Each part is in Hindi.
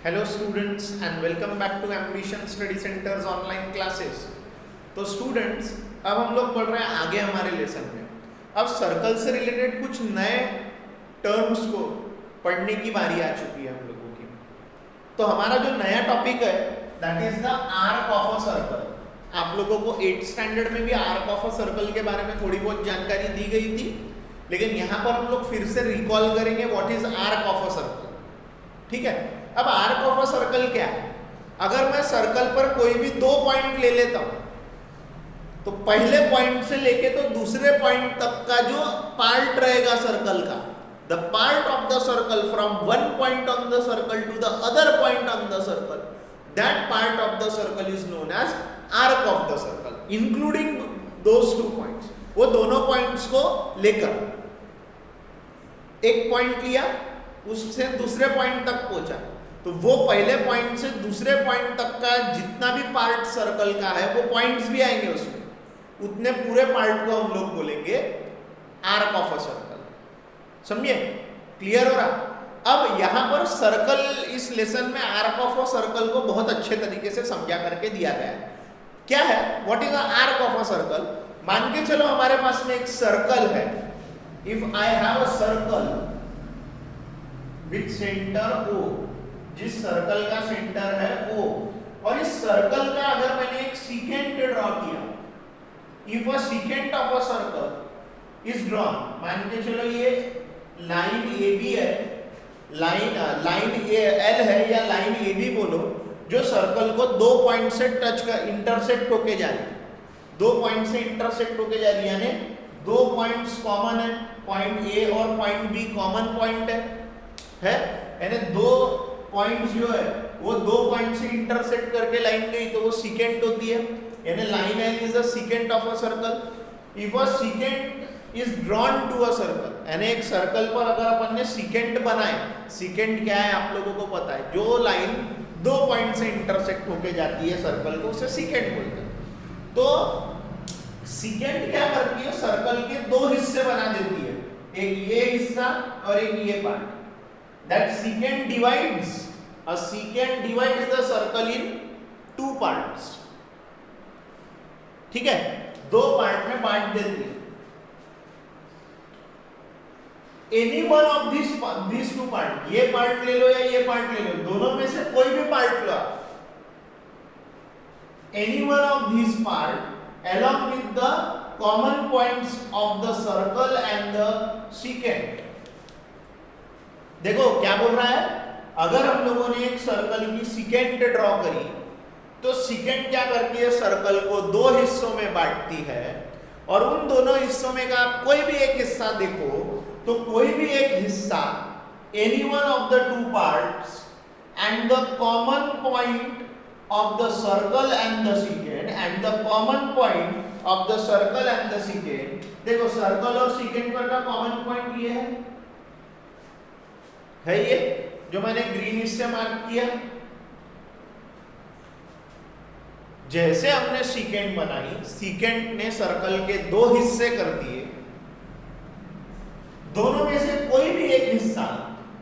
Hello students and welcome back to Ambition Study Centres online classes. तो स्टूडेंट्स, अब हम लोग पढ़ रहे हैं आगे हमारे लेसन में। अब सर्कल से रिलेटेड कुछ नए टर्म्स को पढ़ने की बारी आ चुकी है हम लोगों की। तो हमारा जो नया टॉपिक है that is the arc of a circle. आप लोगों को 8th स्टैंडर्ड में भी आर्क ऑफ अ सर्कल के बारे में थोड़ी बहुत जानकारी दी गई थी, लेकिन यहाँ पर हम लोग फिर से रिकॉल करेंगे what is arc of a circle. ठीक है, अब आर्क ऑफ अ सर्कल क्या है? अगर मैं सर्कल पर कोई भी दो पॉइंट ले लेता हूं तो पहले पॉइंट से लेके तो दूसरे पॉइंट तक का जो पार्ट रहेगा सर्कल का, the part of the circle from one point on the circle to the other point on the circle, that part of the circle is known as arc of the circle including those two points. वो दोनों पॉइंट्स को लेकर एक पॉइंट लिया, उससे दूसरे पॉइंट तक पहुंचा, तो वो पहले पॉइंट से दूसरे पॉइंट तक का जितना भी पार्ट सर्कल का है वो पॉइंट्स भी आएंगे उसमें, उतने पूरे पार्ट को हम लोग बोलेंगे आर्क ऑफ अ सर्कल। समझे? क्लियर हो रहा? अब यहां पर सर्कल, इस लेसन में आर्क ऑफ अ सर्कल को बहुत अच्छे तरीके से समझा करके दिया गया है। क्या है? What is the arc of a circle? मान के चलो हमारे पास में एक सर्कल है। If I have a circle with centre O, जिस सर्कल का सेंटर है O, और इस सर्कल का अगर मैंने एक सीकेंट ड्रॉ किया, if a secant of a circle is drawn, मान के चलो ये लाइन AB है, लाइन L है या लाइन AB बोलो, जो सर्कल को दो पॉइंट से टच कर इंटरसेक्ट होके जा रही है, दो पॉइंट से इंटरसेक्ट होके जा रही है, यानी दो पॉइंट्स कॉमन है, पॉइंट A और पॉइंट B कॉमन पॉइंट है, यानी दो पॉइंट्स जो है वो दो पॉइंट से इंटरसेक्ट करके लाइन गई तो वो सीकेंट होती है, यानी line L is a secant of a circle. If a secant is drawn to a circle, यानी एक सर्कल पर अगर अपन ने सीकेंट बनाए, सीकेंट क्या है आप लोगों को पता है, जो लाइन दो पॉइंट से इंटरसेक्ट होके जाती है सर्कल को, उसे सीकेंट बोलते हैं। तो सीकेंट क्या करती है? सर्कल के दो हिस्से बना देती है, एक ये हिस्सा और एक ये part. That secant divides, a secant divides the circle in two parts. ठीक है, दो पार्ट में बांट देती है। Any one of these two part, ये पार्ट ले लो या ये पार्ट ले लो, दोनों में से कोई भी part low. Any one of these part along with the common points of the circle and the secant। देखो क्या बोल रहा है, अगर हम लोगों ने एक सर्कल की सीकेंट ड्रॉ करी तो सीकेंट क्या करती है? सर्कल को दो हिस्सों में बांटती है, और उन दोनों हिस्सों में का आप कोई भी एक हिस्सा देखो तो कोई भी एक हिस्सा, any one of the two parts and the common point of the circle and the secant, and the common point of the circle and the secant. देखो सर्कल और सीकेंट पर का कॉमन पॉइंट ये है ये जो मैंने ग्रीन से मार्क किया। जैसे हमने सीकेंट बनाई, सीकेंट ने सर्कल के दो हिस्से कर दिए, दोनों में से कोई भी एक हिस्सा,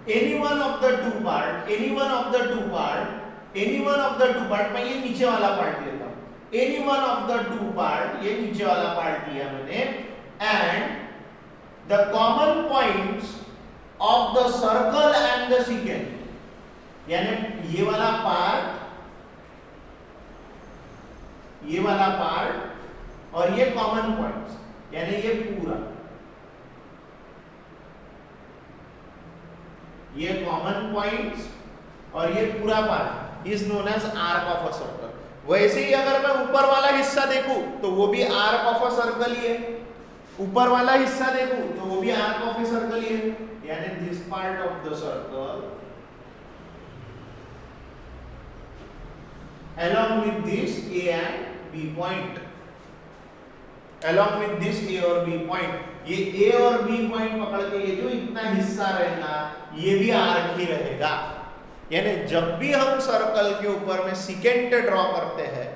any one of the two part, any one of the two part, any one of the two part, मैं ये नीचे वाला पार्ट लेता हूं, any one of the two part, ये नीचे वाला पार्ट लिया मैंने, and the common points of the circle and the secant, यानी ये वाला पार्ट और ये कॉमन पॉइंट्स, यानी ये पूरा, ये कॉमन पॉइंट्स और ये पूरा part is known as arc of a circle. वैसे ही अगर मैं ऊपर वाला हिस्सा देखूं तो वो भी आर्क ऑफ अ सर्कल ही है, ऊपर वाला हिस्सा देखूं तो वो भी आर्क ऑफ ए सर्कल ही है, यानी this part of the circle along with this A and B point, along with this A और B point, ये A और B point पकड़ के ये जो इतना हिस्सा रहेगा ये भी आर्क ही रहेगा। यानी जब भी हम सर्कल के ऊपर में सीकेंट ड्रॉ करते हैं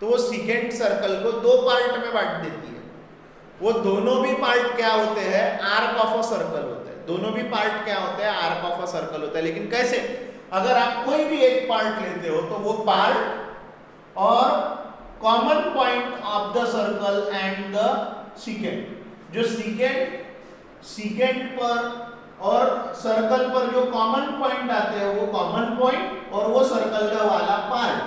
तो वो सीकेंट सर्कल को दो पार्ट में बांट देती है। वो दोनों भी पार्ट क्या होते हैं? आर्क ऑफ अ सर्कल होते हैं। दोनों भी पार्ट क्या होते हैं? आर्क ऑफ अ सर्कल होता है। लेकिन कैसे? अगर आप कोई भी एक पार्ट लेते हो तो वो पार्ट और common point of the circle and the secant, जो सीकेंट पर और सर्कल पर जो कॉमन पॉइंट आते हैं वो कॉमन पॉइंट और वो सर्कल का वाला पार्ट,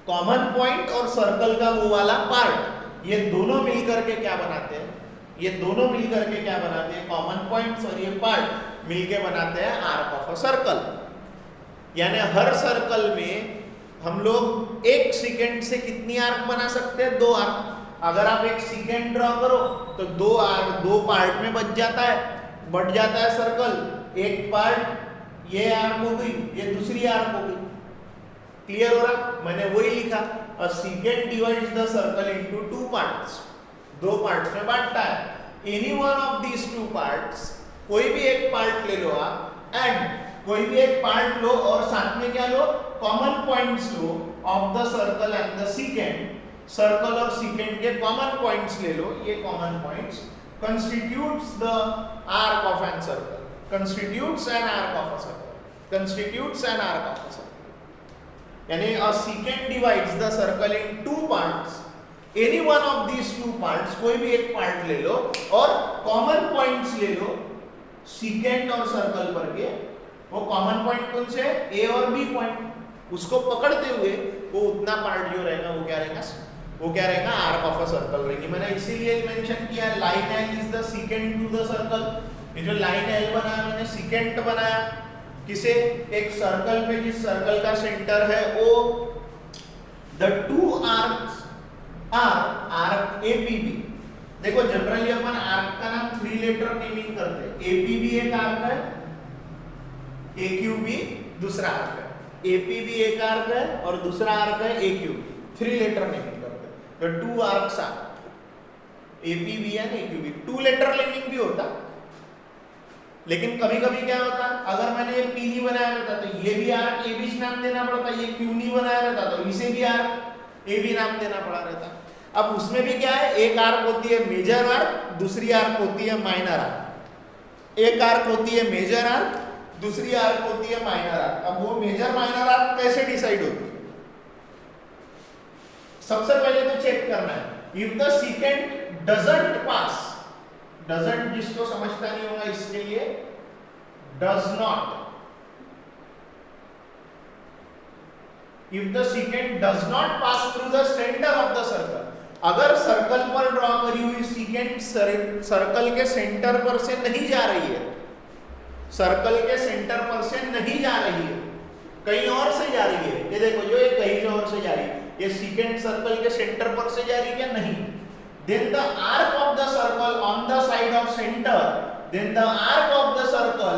कॉमन पॉइंट और सर्कल का वो वाला पार्ट, ये दोनों मिलकर के क्या बनाते हैं, ये दोनों मिलकर के क्या बनाते हैं, कॉमन पॉइंट्स और ये पार्ट मिलके बनाते हैं आर्क ऑफ अ सर्कल। यानी हर सर्कल में हम लोग एक सेकेंड से कितनी आर्क बना सकते हैं, 2 आर्क। अगर आप एक सेकेंड ड्रॉ करो तो 2 आर्क 2 पार्ट में बच जाता है, बढ़ जाता है सर्कल। एक पार्ट ये आर्क हो गई, ये दूसरी आर्क हो गई। क्लियर हो रहा? मैंने वही लिखा, a second divides the circle into 2 parts, 2 parts में बांटता है। Any one of these 2 parts, कोई भी एक पार्ट ले लो आप, एंड कोई भी एक पार्ट लो और साथ में क्या लो, कॉमन पॉइंट्स लो of the circle and the secant, circle और सीकेंट के कॉमन पॉइंट्स ले लो, ये common points constitutes the arc of an circle, constitutes an arc of a circle, constitutes an arc of a circle। यानी a secant divides the circle in 2 parts, any one of these 2 parts, कोई भी एक पार्ट ले लो और कॉमन पॉइंट्स ले लो secant और सर्कल पर के, वो कॉमन पॉइंट कौन से, A और B पॉइंट, उसको पकड़ते हुए वो उतना पार्ट जो रहेगा वो क्या रहेगा, वो क्या रहेगा, आर्क ऑफ अ सर्कल रहेगी। मैंने इसीलिए मेंशन किया line L is the secant to the circle. ये जो लाइन एल बनाया मैंने सीकेंट बनाया किसे, एक सर्कल पे, जिस सर्कल का सेंटर है O, the 2 arcs are arc APB. देखो जनरली अपन आर्क का नाम 3 लेटर नेमिंग करते हैं, एपीबी एक आर्क है, एक्यूबी दूसरा आर्क है, एपीबी एक आर्क है और दूसरा आर्क है AQB, 3 letter naming. The 2 arcs are APB and AQB, 2 letter naming भी होता, लेकिन कभी कभी क्या होता, अगर मैंने ये P नहीं बनाया रहता तो ये भी आर्क AB नाम देना पड़ता, ये Q नहीं बनाया रहता तो इसे भी आर्क AB नाम देना पड़ा रहता। अब उसमें भी क्या है, एक आर्क होती है मेजर आर्क, दूसरी आर्क होती है माइनर आर्क। एक आर्क होती है मेजर आर्क, दूसरी आर्क होती है माइनर आर्क। अब वो मेजर माइनर आर्क कैसे डिसाइड होती है, सबसे पहले तो चेक करना है, if the secant doesn't pass, doesn't जिसको समझता नहीं होगा इसके लिए does not, if the secant does not pass through the centre of the circle, अगर सर्कल पर ड्रॉ करी हुई सीकेंट सर्कल के सेंटर पर से नहीं जा रही है, सर्कल के सेंटर पर से नहीं जा रही है, कहीं और से जा रही है, ये देखो जो ये कहीं और से जा रही है, ये सीकेंट सर्कल के सेंटर पर से जा रही है क्या, नहीं, then the arc of the circle on the side of centre, then the arc of the circle,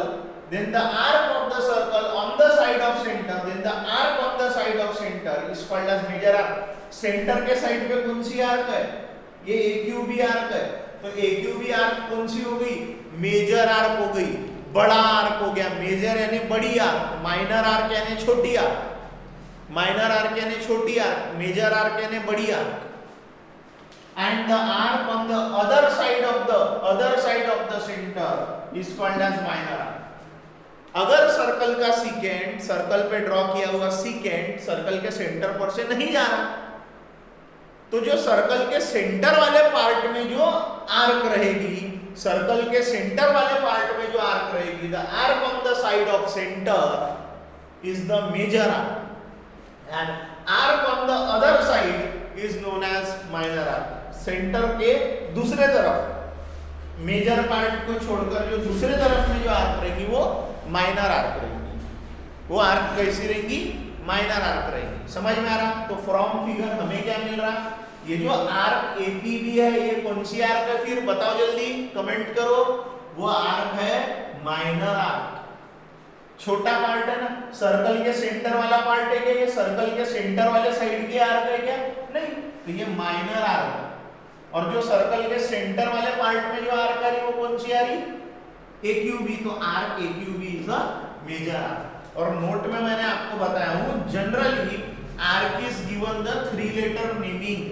then the arc of the circle on the side of centre, then the arc of the side of centre is called as major arc. Centre के साइड पे कौन सी आर्क है, ये एक्यूबी आर्क है, तो एक्यूबी आर्क कौन सी हो गई, मेजर आर्क हो गई, बड़ा आर्क हो गया, मेजर यानी बड़ी आर्क, माइनर आर्क यानी छोटी आर्क, माइनर आर्क यानी छोटी आर्क, मेजर आर्क यानी बड़ी arc. And the arc on the other side of the centre is called as minor arc. अगर सर्कल का सीकेंट, सर्कल पे ड्रॉ किया हुआ सीकेंट सर्कल के सेंटर पर से नहीं जा रहा, तो जो सर्कल के सेंटर वाले पार्ट में जो आर्क रहेगी, सर्कल के सेंटर वाले पार्ट में जो आर्क रहेगी, the arc on the side of centre is the major arc and arc on the other side is known as minor arc। Centre के दूसरे तरफ मेजर पार्ट को छोड़कर जो दूसरे तरफ में जो आर्क रहेंगी वो माइनर आर्क रहेंगी, वो आर्क कैसी रहेंगी, माइनर आर्क रहेंगी। समझ में आ रहा? तो फ्रॉम फिगर हमें क्या मिल रहा, ये जो आर्क एपीबी है ये कौन सी आर्क है, फिर बताओ जल्दी कमेंट करो, वो आर्क है माइनर आर्क। छोटा पार्ट है ना, सर्कल के सेंटर वाला पार्ट है क्या, ये सर्कल के सेंटर वाले साइड की आर्क है क्या, नहीं, तो ये माइनर आर्क है। और जो सर्कल के सेंटर वाले पार्ट में जो आर्क आ रही वो कौन सी आ रही, एक्यूबी, तो arc AQB is a major arc. और नोट में मैंने आपको बताया हूं generally arc is given the 3 letter naming.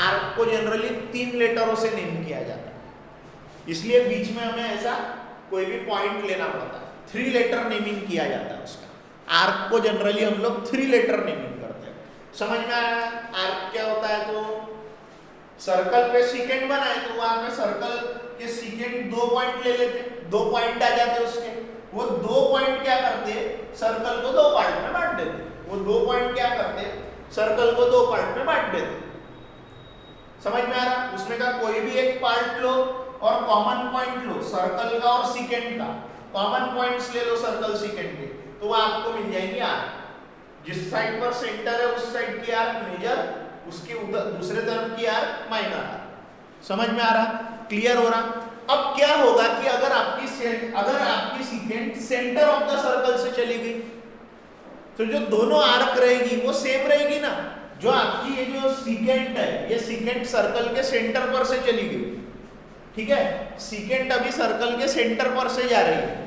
Arc को जनरली 3 लेटरों से नेम किया जाता है, इसलिए बीच में हमें ऐसा कोई भी पॉइंट लेना पड़ता है, 3 लेटर नेमिंग किया जाता है उसका। आर्क को जनरली हम लोग 3 लेटर नेमिंग करते हैं। समझ में आया आर्क क्या होता है? तो सर्कल पे सीकेंट बनाए तो वहां पे सर्कल के सीकेंट 2 पॉइंट ले लेते, 2 पॉइंट आ जाते उसके, वो 2 पॉइंट क्या करते, सर्कल को 2 पार्ट में बांट देते। वो 2 पॉइंट क्या करते, सर्कल को 2 पार्ट में बांट देते। समझ में आ रहा? उसमें का कोई भी एक पार्ट लो और कॉमन पॉइंट लो सर्कल का और सीकेंट का, कॉमन पॉइंट्स ले लो सर्कल सीकेंट के, तो वो आपको मिल जाएगी आर्क। जिस साइड पर सेंटर है उस साइड की आर्क मेजर, उसके उधर दूसरे तरफ की आर्क माइनर आर्क। समझ में आ रहा? क्लियर हो रहा? अब क्या होगा कि अगर आपकी secant centre of the circle से चली गई तो जो दोनों आर्क रहेगी वो सेम रहेगी ना। जो आपकी ये जो सीकेंट है, ये सीकेंट सर्कल के सेंटर पर से चली गई, ठीक है, सीकेंट अभी सर्कल के सेंटर पर से जा रही है।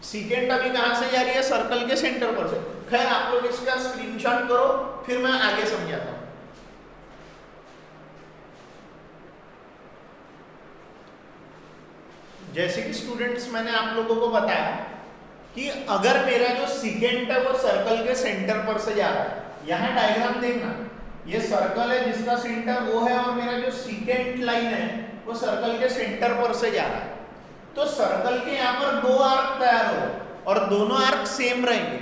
सीकेंट अभी कहां से जा रही है? सर्कल के सेंटर पर से। खैर आप लोग इसका स्क्रीनशॉट करो, फिर मैं आगे समझाता हूं। जैसे कि स्टूडेंट्स मैंने आप लोगों को बताया कि अगर मेरा जो सीकेंट है वो सर्कल के सेंटर पर से जा रहा है, यहां डायग्राम देखना, ये सर्कल है जिसका सेंटर वो है और मेरा जो सीकेंट लाइन है वो सर्कल के सेंटर पर से जा रहा है। तो सर्कल के यहाँ पर 2 आर्क तैयार हो और दोनों आर्क सेम रहेंगे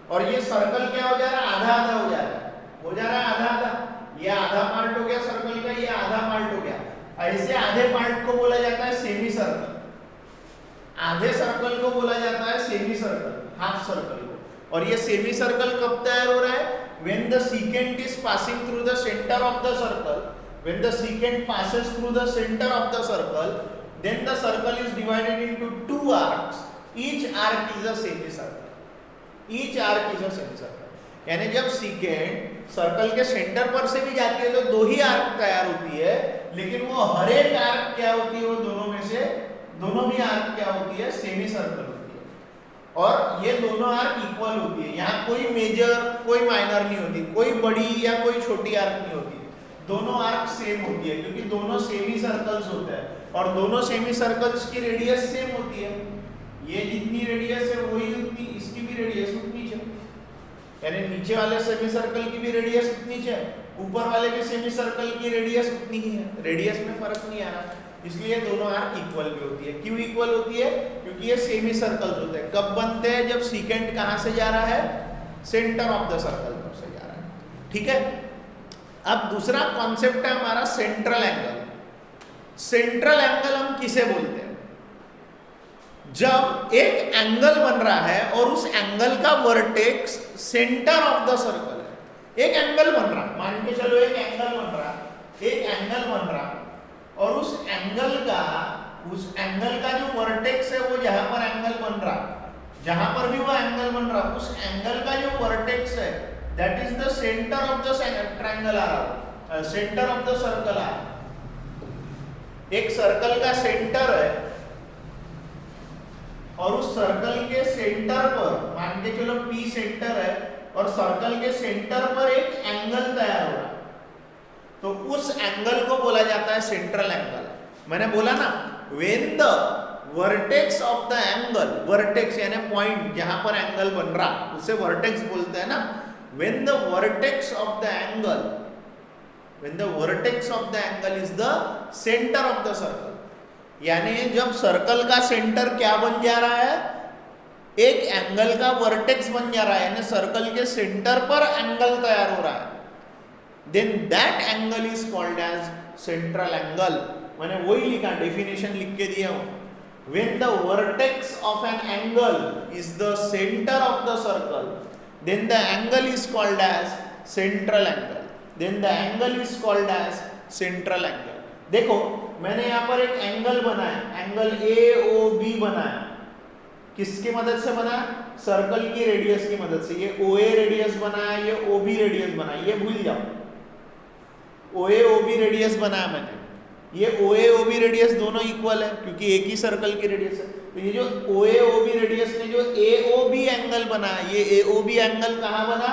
और ये सर्कल क्या हो जा रहा है? आधा आधा हो जा रहा है, हो जा रहा है आधा आधा। ये आधा पार्ट हो गया सर्कल का, ये आधा पार्ट हो गया। ऐसे आधे पार्ट को बोला जाता है सेमी सर्कल, आधे सर्कल को बोला जाता है सेमी सर्कल, हाफ सर्कल को। और ये सेमी सर्कल कब तैयार हो रहा है? When the secant is passing through the centre of the circle, when the secant passes through the center of the circle, then the circle is divided into 2 arcs, each arc is a semicircle, each arc is a semicircle। यानी जब सीकेंट सर्कल के सेंटर पर से भी जाती है तो 2 ही आर्क तैयार होती है, लेकिन वो हर एक आर्क क्या होती है? वो दोनों में से दोनों भी आर्क क्या होती है? सेमी सर्कल होती है। और ये दोनों आर्क इक्वल होती है, यहाँ कोई मेजर कोई माइनर नहीं होती, कोई बड़ी या कोई छोटी आर्क नहीं होती, दोनों आर्क सेम होती है क्योंकि दोनों सेमी सर्कल्स होते हैं और दोनों सेमी सर्कल्स की रेडियस सेम होती है। ये जितनी रेडियस है वही उतनी, इसकी भी रेडियस उतनी है, यानी नीचे वाले सेमी सर्कल की भी रेडियस उतनी है, ऊपर वाले के सेमी सर्कल की रेडियस उतनी ही है, रेडियस में फर्क नहीं आ रहा। इसलिए दोनों आर्क इक्वल भी होती है। क्यों इक्वल होती है? क्योंकि ये सेमी सर्कल्स होते हैं। कब बनते हैं? जब सीकेंट कहां से जा रहा है? सेंटर ऑफ द सर्कल पर से जा रहा है, ठीक है। अब दूसरा कॉन्सेप्ट है हमारा सेंट्रल एंगल। सेंट्रल एंगल हम किसे बोलते हैं? जब एक एंगल बन रहा है और उस एंगल का vertex centre of the circle है। एक एंगल बन रहा, मान के चलो एक एंगल बन रहा, एक एंगल बन रहा और उस एंगल का जो वर्टेक्स है वो जहां पर एंगल बन रहा, जहां पर भी वो एंगल बन रहा, उस एंगल का जो वर्टेक्स है that is the center of the triangle आ रहा, सेंटर ऑफ द सर्कल आ रहा। एक सर्कल का सेंटर है और उस सर्कल के सेंटर पर मान के चलो P सेंटर है और सर्कल के सेंटर पर एक एंगल तैयार हो रहा, तो उस एंगल को बोला जाता है सेंट्रल एंगल। मैंने बोला ना, when the vertex of the angle, vertex यानी पॉइंट जहां पर एंगल बन रहा उसे वर्टेक्स बोलते हैं ना। When the vertex of the angle, when the vertex of the angle is the center of the circle, यानी जब सर्कल का सेंटर क्या बन जा रहा है? एक एंगल का वर्टेक्स बन जा रहा है, यानी सर्कल के सेंटर पर एंगल तैयार हो रहा है, then that angle is called as central angle। मैंने वही लिखा, डेफिनेशन लिख के दिया हूं। When the vertex of an angle is the center of the circle, then the angle is called as central angle, then the angle is called as central angle। देखो मैंने यहाँ पर एक एंगल बनाया, एंगल AOB बनाया, किसकी मदद से बनाया? सर्कल की रेडियस की मदद से। ये OA रेडियस बनाया, ये OB रेडियस बनाया, ये भूल जाओ, OA OB रेडियस बनाया मैंने। ये OA OB रेडियस दोनों इक्वल है क्योंकि एक ही सर्कल की रेडियस है। तो ये जो OA OB रेडियस ने जो AOB एंगल बना, ये AOB एंगल कहाँ बना?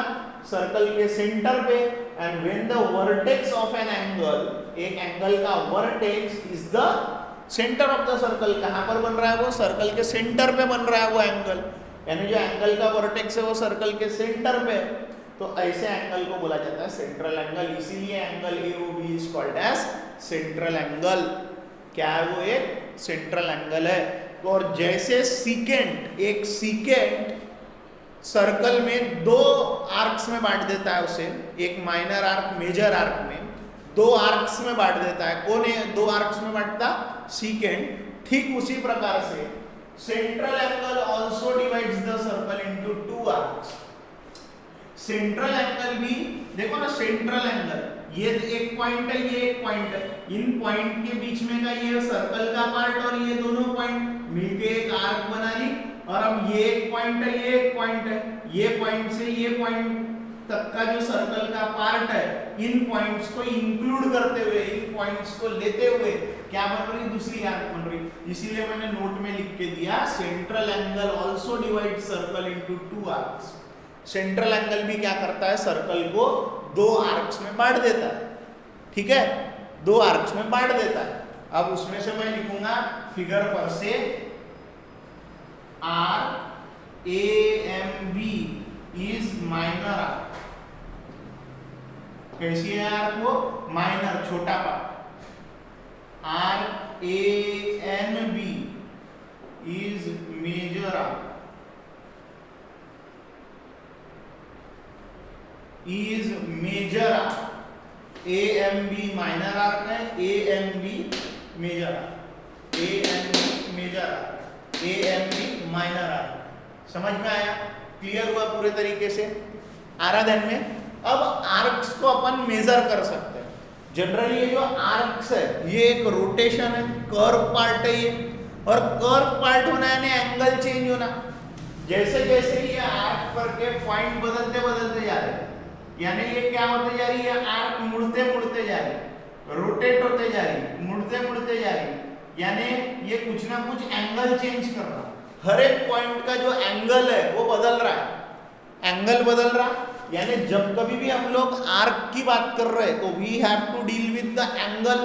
सर्कल के सेंटर पे। And when the vertex of an angle, एक एंगल का vertex is the centre of the circle, कहाँ पर बन रहा है वो? सर्कल के सेंटर पे बन रहा है वो एंगल। यानी जो एंगल का वर्टेक्स है वो सर्कल के सेंटर पे है, तो ऐसे एंगल को बोला जाता है सेंट्रल एंगल। इसीलिए angle AOB is called as central angle. क्या है वो? एक सेंट्रल एंगल है। और जैसे सीकेंट, एक सीकेंट सर्कल में दो आर्क्स में बांट देता है उसे, एक माइनर आर्क मेजर आर्क में, दो आर्क्स में बांट देता है। कौन है दो आर्क्स में बांटता? सीकेंट। ठीक उसी प्रकार से central angle also divides the circle into two arcs. Central angle भी देखो ना, सेंट्रल एंगल ये एक पॉइंट है, ये एक पॉइंट है, इन पॉइंट के बीच में का ये सर्कल का पार्ट और ये दोनों पॉइंट मिलके एक आर्क बना ली। और अब ये एक पॉइंट है, ये एक पॉइंट है, ये पॉइंट से ये पॉइंट तक का जो सर्कल का पार्ट है, इन पॉइंट्स को इंक्लूड करते हुए, इन पॉइंट्स को लेते हुए क्या बन रही? दूसरी आर्क बन रही। इसीलिए मैंने नोट में लिख के दिया central angle also divide circle into two arcs. Central angle भी क्या करता है? सर्कल को दो आर्क्स में बांट देता है। ठीक है, दो आर्क्स में बांट देता है। अब उसमें से मैं लिखूंगा फिगर पर से arc AMB is minor arc. कैसी है आर्क? वो माइनर, छोटा part. Arc ANB is major arc, is major arc. AMB minor arc है, AMB major arc, AMB major arc, AMB minor arc. समझ में आया? क्लियर हुआ पूरे तरीके से? आ रहा ध्यान में? अब आर्क्स को अपन मेजर कर सकते हैं। जनरली ये जो आर्क्स है ये एक रोटेशन है, कर्व पार्ट है ये, और कर्व पार्ट होना यानी एंगल चेंज होना। जैसे जैसे ये आर्क पर के पॉइंट बदलते बदलते जा रहे हैं, यानी ये क्या होते जा रही है? आर्क मुड़ते मुड़ते जा रही, रोटेट होते जा रही, मुड़ते मुड़ते जा रही, यानी ये कुछ ना कुछ एंगल चेंज कर रहा। हर एक पॉइंट का जो एंगल है वो बदल रहा है, एंगल बदल रहा। यानी जब कभी भी हम लोग आर्क की बात कर रहे हैं तो we have to deal with the angle,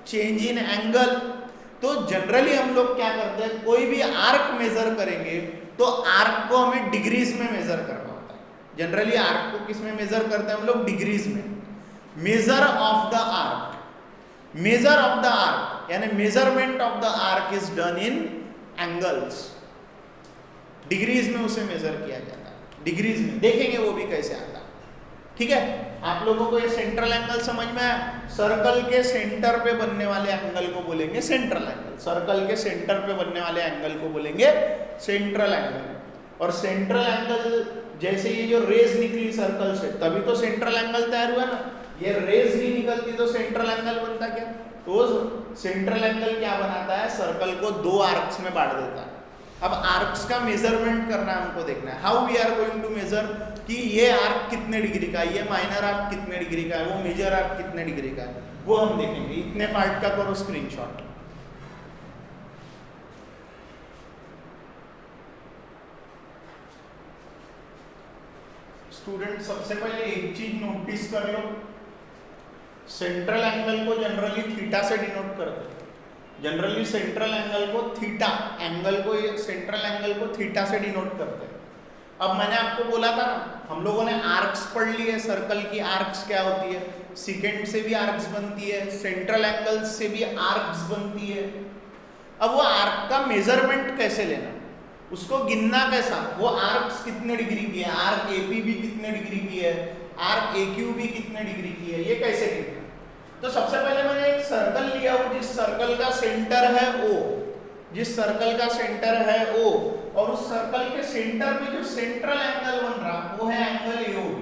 change in angle. तो जनरली हम लोग क्या करते हैं? कोई भी आर्क मेजर करेंगे तो आर्क को हमें डिग्रीज में मेजर करना होता है। जनरली आर्क को किस में मेजर करते हैं हम लोग? डिग्रीज में। Measure of the arc, measure of the arc यानी measurement of the arc is done in angles. Degrees में उसे मेजर किया जाता है, डिग्रीज में। देखेंगे वो भी कैसे आता है। ठीक है, आप लोगों को ये सेंट्रल एंगल समझ में आया? सर्कल के सेंटर पे बनने वाले एंगल को बोलेंगे सेंट्रल एंगल। सर्कल के सेंटर पे बनने वाले एंगल को बोलेंगे सेंट्रल एंगल। और सेंट्रल एंगल, जैसे ये जो रेज निकली सर्कल से, तभी तो सेंट्रल एंगल तैयार हुआ ना। ये रेज नहीं निकलती तो सेंट्रल एंगल बनता क्या? तो सेंट्रल एंगल क्या बनाता है? सर्कल को दो आर्क्स में बांट देता है। अब आर्क्स का मेजरमेंट करना हमको देखना है। How we are going to measure कि ये आर्क कितने डिग्री का है, ये माइनर आर्क कितने डिग्री का है, वो मेजर आर्क कितने डिग्री का है, वो हम देखेंगे। इतने पार्ट का करो स्क्रीनशॉट। स्टूडेंट सबसे पहले एक चीज नोटिस कर लो, सेंट्रल एंगल को जनरली थीटा से डिनोट करते हैं। जनरली सेंट्रल एंगल को थीटा, एंगल को सेंट्रल एंगल को थीटा से डिनोट करते हैं। अब मैंने आपको बोला था ना, हम लोगों ने आर्क्स पढ़ ली है, सर्कल की आर्क्स क्या होती है, सेकेंड से भी आर्क्स बनती है, सेंट्रल एंगल से भी आर्क्स बनती है। अब वो आर्क का मेजरमेंट कैसे लेना, उसको गिनना कैसा, वो आर्क्स कितने डिग्री की है, आर्क AP भी कितने डिग्री की है, आर्क AQ भी कितने डिग्री की है, ये कैसे गिनना। तो सबसे पहले मैंने एक सर्कल लिया हो जिस सर्कल का सेंटर है O, जिस सर्कल का सेंटर है O, और उस सर्कल के सेंटर में जो सेंट्रल एंगल बन रहा वो है एंगल AOB,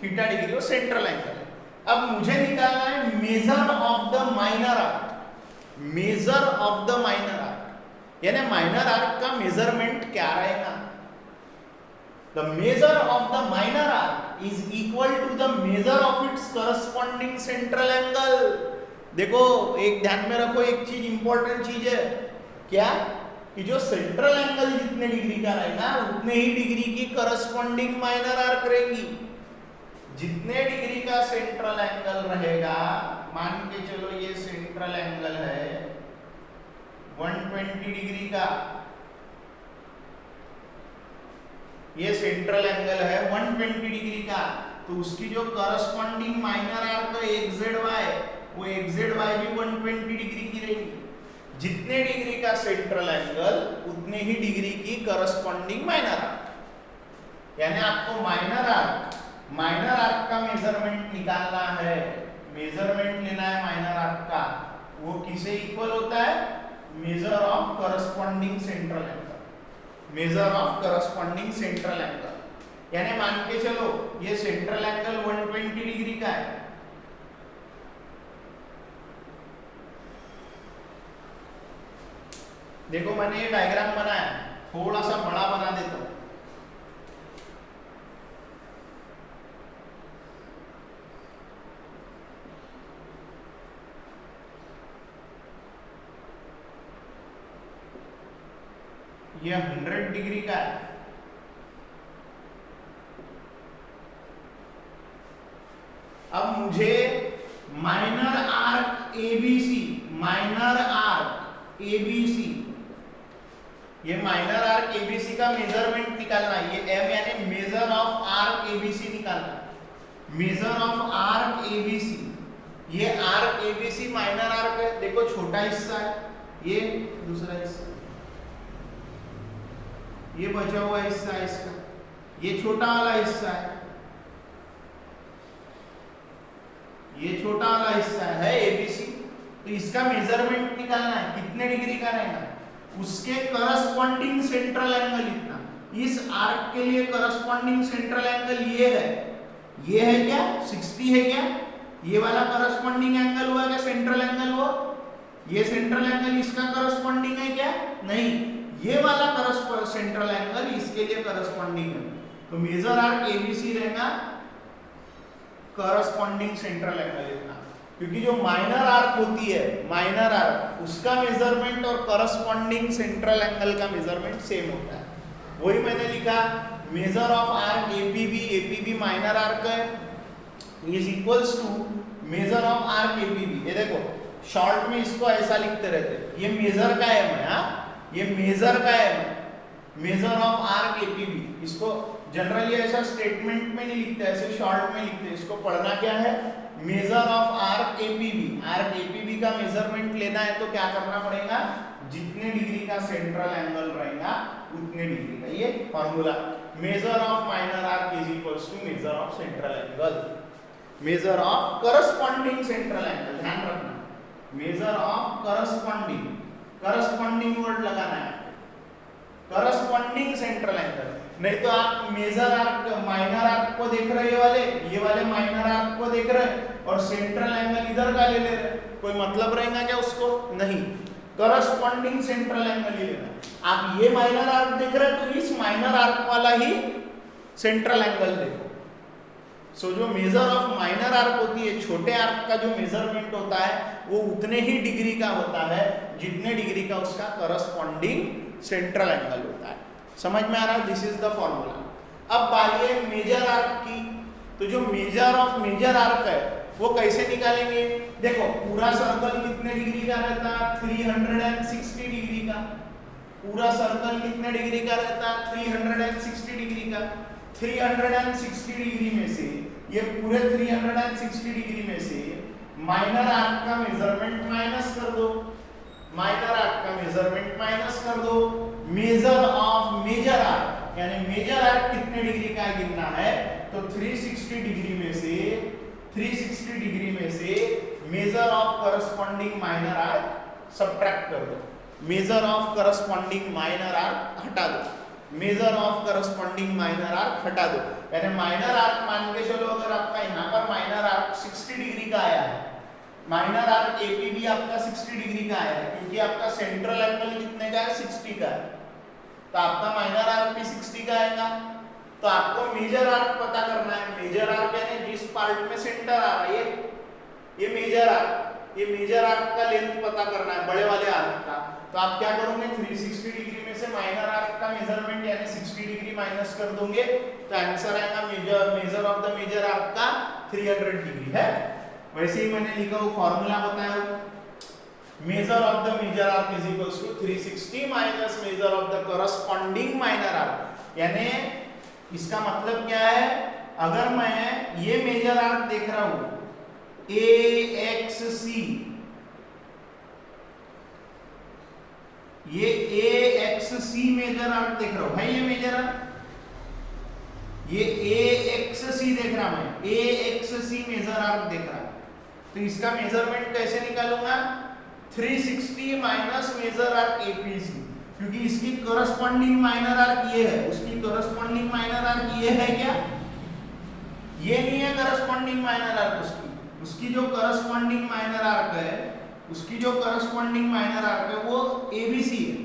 थीटा डिग्री, वो सेंट्रल एंगल है। अब मुझे निकालना है major of the minor arc, measure of the minor arc, यानी माइनर आर्क का मेजरमेंट क्या रहेगा। The measure of the minor arc is equal to the measure of its corresponding central angle। देखो एक ध्यान में रखो, एक चीज इंपॉर्टेंट चीज है क्या, कि जो सेंट्रल एंगल जितने डिग्री का रहेगा उतने ही डिग्री की करस्पॉन्डिंग माइनर आर्क रहेगी। जितने डिग्री का सेंट्रल एंगल रहेगा, मान के चलो ये सेंट्रल एंगल है 120 डिग्री का, ये सेंट्रल एंगल है 120 डिग्री का, तो उसकी जो करस्पॉन्डिंग माइनर आर्क XZY, वो XZY भी 120 डिग्री की रहेगी। जितने डिग्री का सेंट्रल एंगल उतने ही डिग्री की करस्पॉन्डिंग माइनर आर्क। यानी आपको माइनर आर्क का मेजरमेंट निकालना है, मेजरमेंट लेना है माइनर आर्क का। वो किसे इक्वल होता है? Major of corresponding central angle, measure of corresponding central angle. यानी मान के चलो ये सेंट्रल एंगल 120 डिग्री का है, देखो मैंने ये डायग्राम बनाया, थोड़ा सा बड़ा बना देता हूं। ये 100 डिग्री का है, अब मुझे minor arc ABC, minor arc ABC, ये माइनर आर्क एबीसी का मेजरमेंट निकालना है। ये एम यानी मेजर ऑफ आर्क एबीसी निकालना है, मेजर ऑफ आर्क एबीसी। ये आर्क एबीसी माइनर आर्क है, देखो छोटा हिस्सा है, ये दूसरा हिस्सा, ये बचा हुआ हिस्सा है इसका, ये छोटा वाला हिस्सा है, ये छोटा वाला हिस्सा है एबीसी। तो इसका मेजरमेंट निकालना है, कितने डिग्री का रहेगा, उसके करस्पॉन्डिंग सेंट्रल एंगल इतना। इस आर्क के लिए करस्पॉन्डिंग सेंट्रल एंगल ये है क्या 60 है क्या, ये वाला करस्पॉन्डिंग एंगल हुआ क्या सेंट्रल एंगल हुआ, ये सेंट्रल एंगल इसका करस्पॉन्डिंग है क्या, नहीं, ये वाला सेंट्रल एंगल इसके लिए करस्पॉन्डिंग है। तो मेजर आर्क एबीसी रहेगा करस्पॉन्डिंग सेंट्रल एंगल इतना, क्योंकि जो माइनर आर्क होती है, माइनर आर्क, उसका मेजरमेंट और करस्पॉन्डिंग सेंट्रल एंगल का मेजरमेंट सेम होता है। वही मैंने लिखा measure of arc APB, APB minor arc है, is equals to measure of arc APB. ये देखो शॉर्ट में इसको ऐसा लिखते रहते, ये मेजर का है मैं, ये मेजर का है मैं, मेजर ऑफ आर्क एपीबी। इसको जनरली ऐसा स्टेटमेंट में नहीं लिखते, ऐसे शॉर्ट में लिखते। इसको पढ़ना क्या है, major of arc APB. Arc APB का मेजरमेंट लेना है तो क्या करना पड़ेगा, जितने डिग्री का सेंट्रल एंगल रहेगा उतने डिग्री का, ये formula. Measure of minor arc is equals to measure of central angle, measure of corresponding central angle, ध्यान रखना, measure of corresponding, corresponding word लगाना है, करस्पॉन्डिंग सेंट्रल एंगल। नहीं तो आप मेजर आर्क माइनर आर्क को देख रहे ये वाले माइनर आर्क को देख रहे और सेंट्रल एंगल इधर का ले रहे, कोई मतलब रहेगा क्या उसको, नहीं, करस्पॉन्डिंग सेंट्रल एंगल ही लेना। आप ये माइनर आर्क देख रहे तो इस माइनर आर्क वाला ही सेंट्रल एंगल देखो। सो जो मेजर ऑफ माइनर आर्क होती है, छोटे आर्क का जो मेजरमेंट होता है वो उतने ही डिग्री का होता है जितने डिग्री का उसका करस्पॉन्डिंग सेंट्रल एंगल होता है। समझ में आ रहा है, दिस इज द फॉर्मूला। अब बारी है मेजर आर्क की, तो जो मेजर ऑफ मेजर आर्क है वो कैसे निकालेंगे, देखो पूरा सर्कल कितने डिग्री का रहता है, 360 डिग्री का। पूरा सर्कल कितने डिग्री का रहता है, 360 डिग्री का। 360 डिग्री में से, ये पूरे 360 डिग्री में से माइनर आर्क का मेजरमेंट माइनस कर दो, माइनर आर्क का मेजरमेंट माइनस कर दो। मेजर ऑफ मेजर आर्क, यानी मेजर आर्क कितने डिग्री का गिनना है, तो 360 डिग्री में से, 360 डिग्री में से major of corresponding minor arc subtract कर दो, major of corresponding minor arc हटा दो, major of corresponding minor arc हटा दो। यानी माइनर आर्क मान के चलो अगर आपका यहाँ पर माइनर आर्क 60 डिग्री का आया है, माइनर आर्क एपीबी आपका 60 डिग्री का आया है, क्योंकि आपका सेंट्रल एंगल कितने का है, 60 का है, तो आपका माइनर आर्क भी 60 का आएगा। तो आपको मेजर आर्क पता करना है, मेजर आर्क यानी जिस पार्ट में सेंटर आ रहा है, ये मेजर आर्क, ये मेजर आर्क का लेंथ पता करना है, बड़े वाले आर्क का। तो आप क्या करोगे, 360 डिग्री में से माइनर आर्क का मेजरमेंट यानी 60 डिग्री माइनस कर दोगे, तो आंसर आएगा measure of the major arc का 300 डिग्री है। वैसे ही मैंने लिखा वो फॉर्मूला बताया, measure of the major arc is equals to 360 minus major of the corresponding minor arc. यानी इसका मतलब क्या है, अगर मैं ये मेजर आर्क देख रहा हूं AXC, ये AXC मेजर आर्क देख रहा हूं, है ये मेजर आर्क, ये AXC देख रहा मैं, AXC मेजर आर्क देख रहा, तो इसका मेजरमेंट कैसे निकालूंगा, 360 माइनस मेजर आर्क APC, क्योंकि इसकी करस्पॉन्डिंग माइनर आर्क ये है, उसकी करस्पॉन्डिंग माइनर आर्क ये है क्या, ये नहीं है करस्पॉन्डिंग माइनर आर्क उसकी जो करस्पॉन्डिंग माइनर आर्क है, उसकी जो करस्पॉन्डिंग माइनर आर्क है वो ABC है।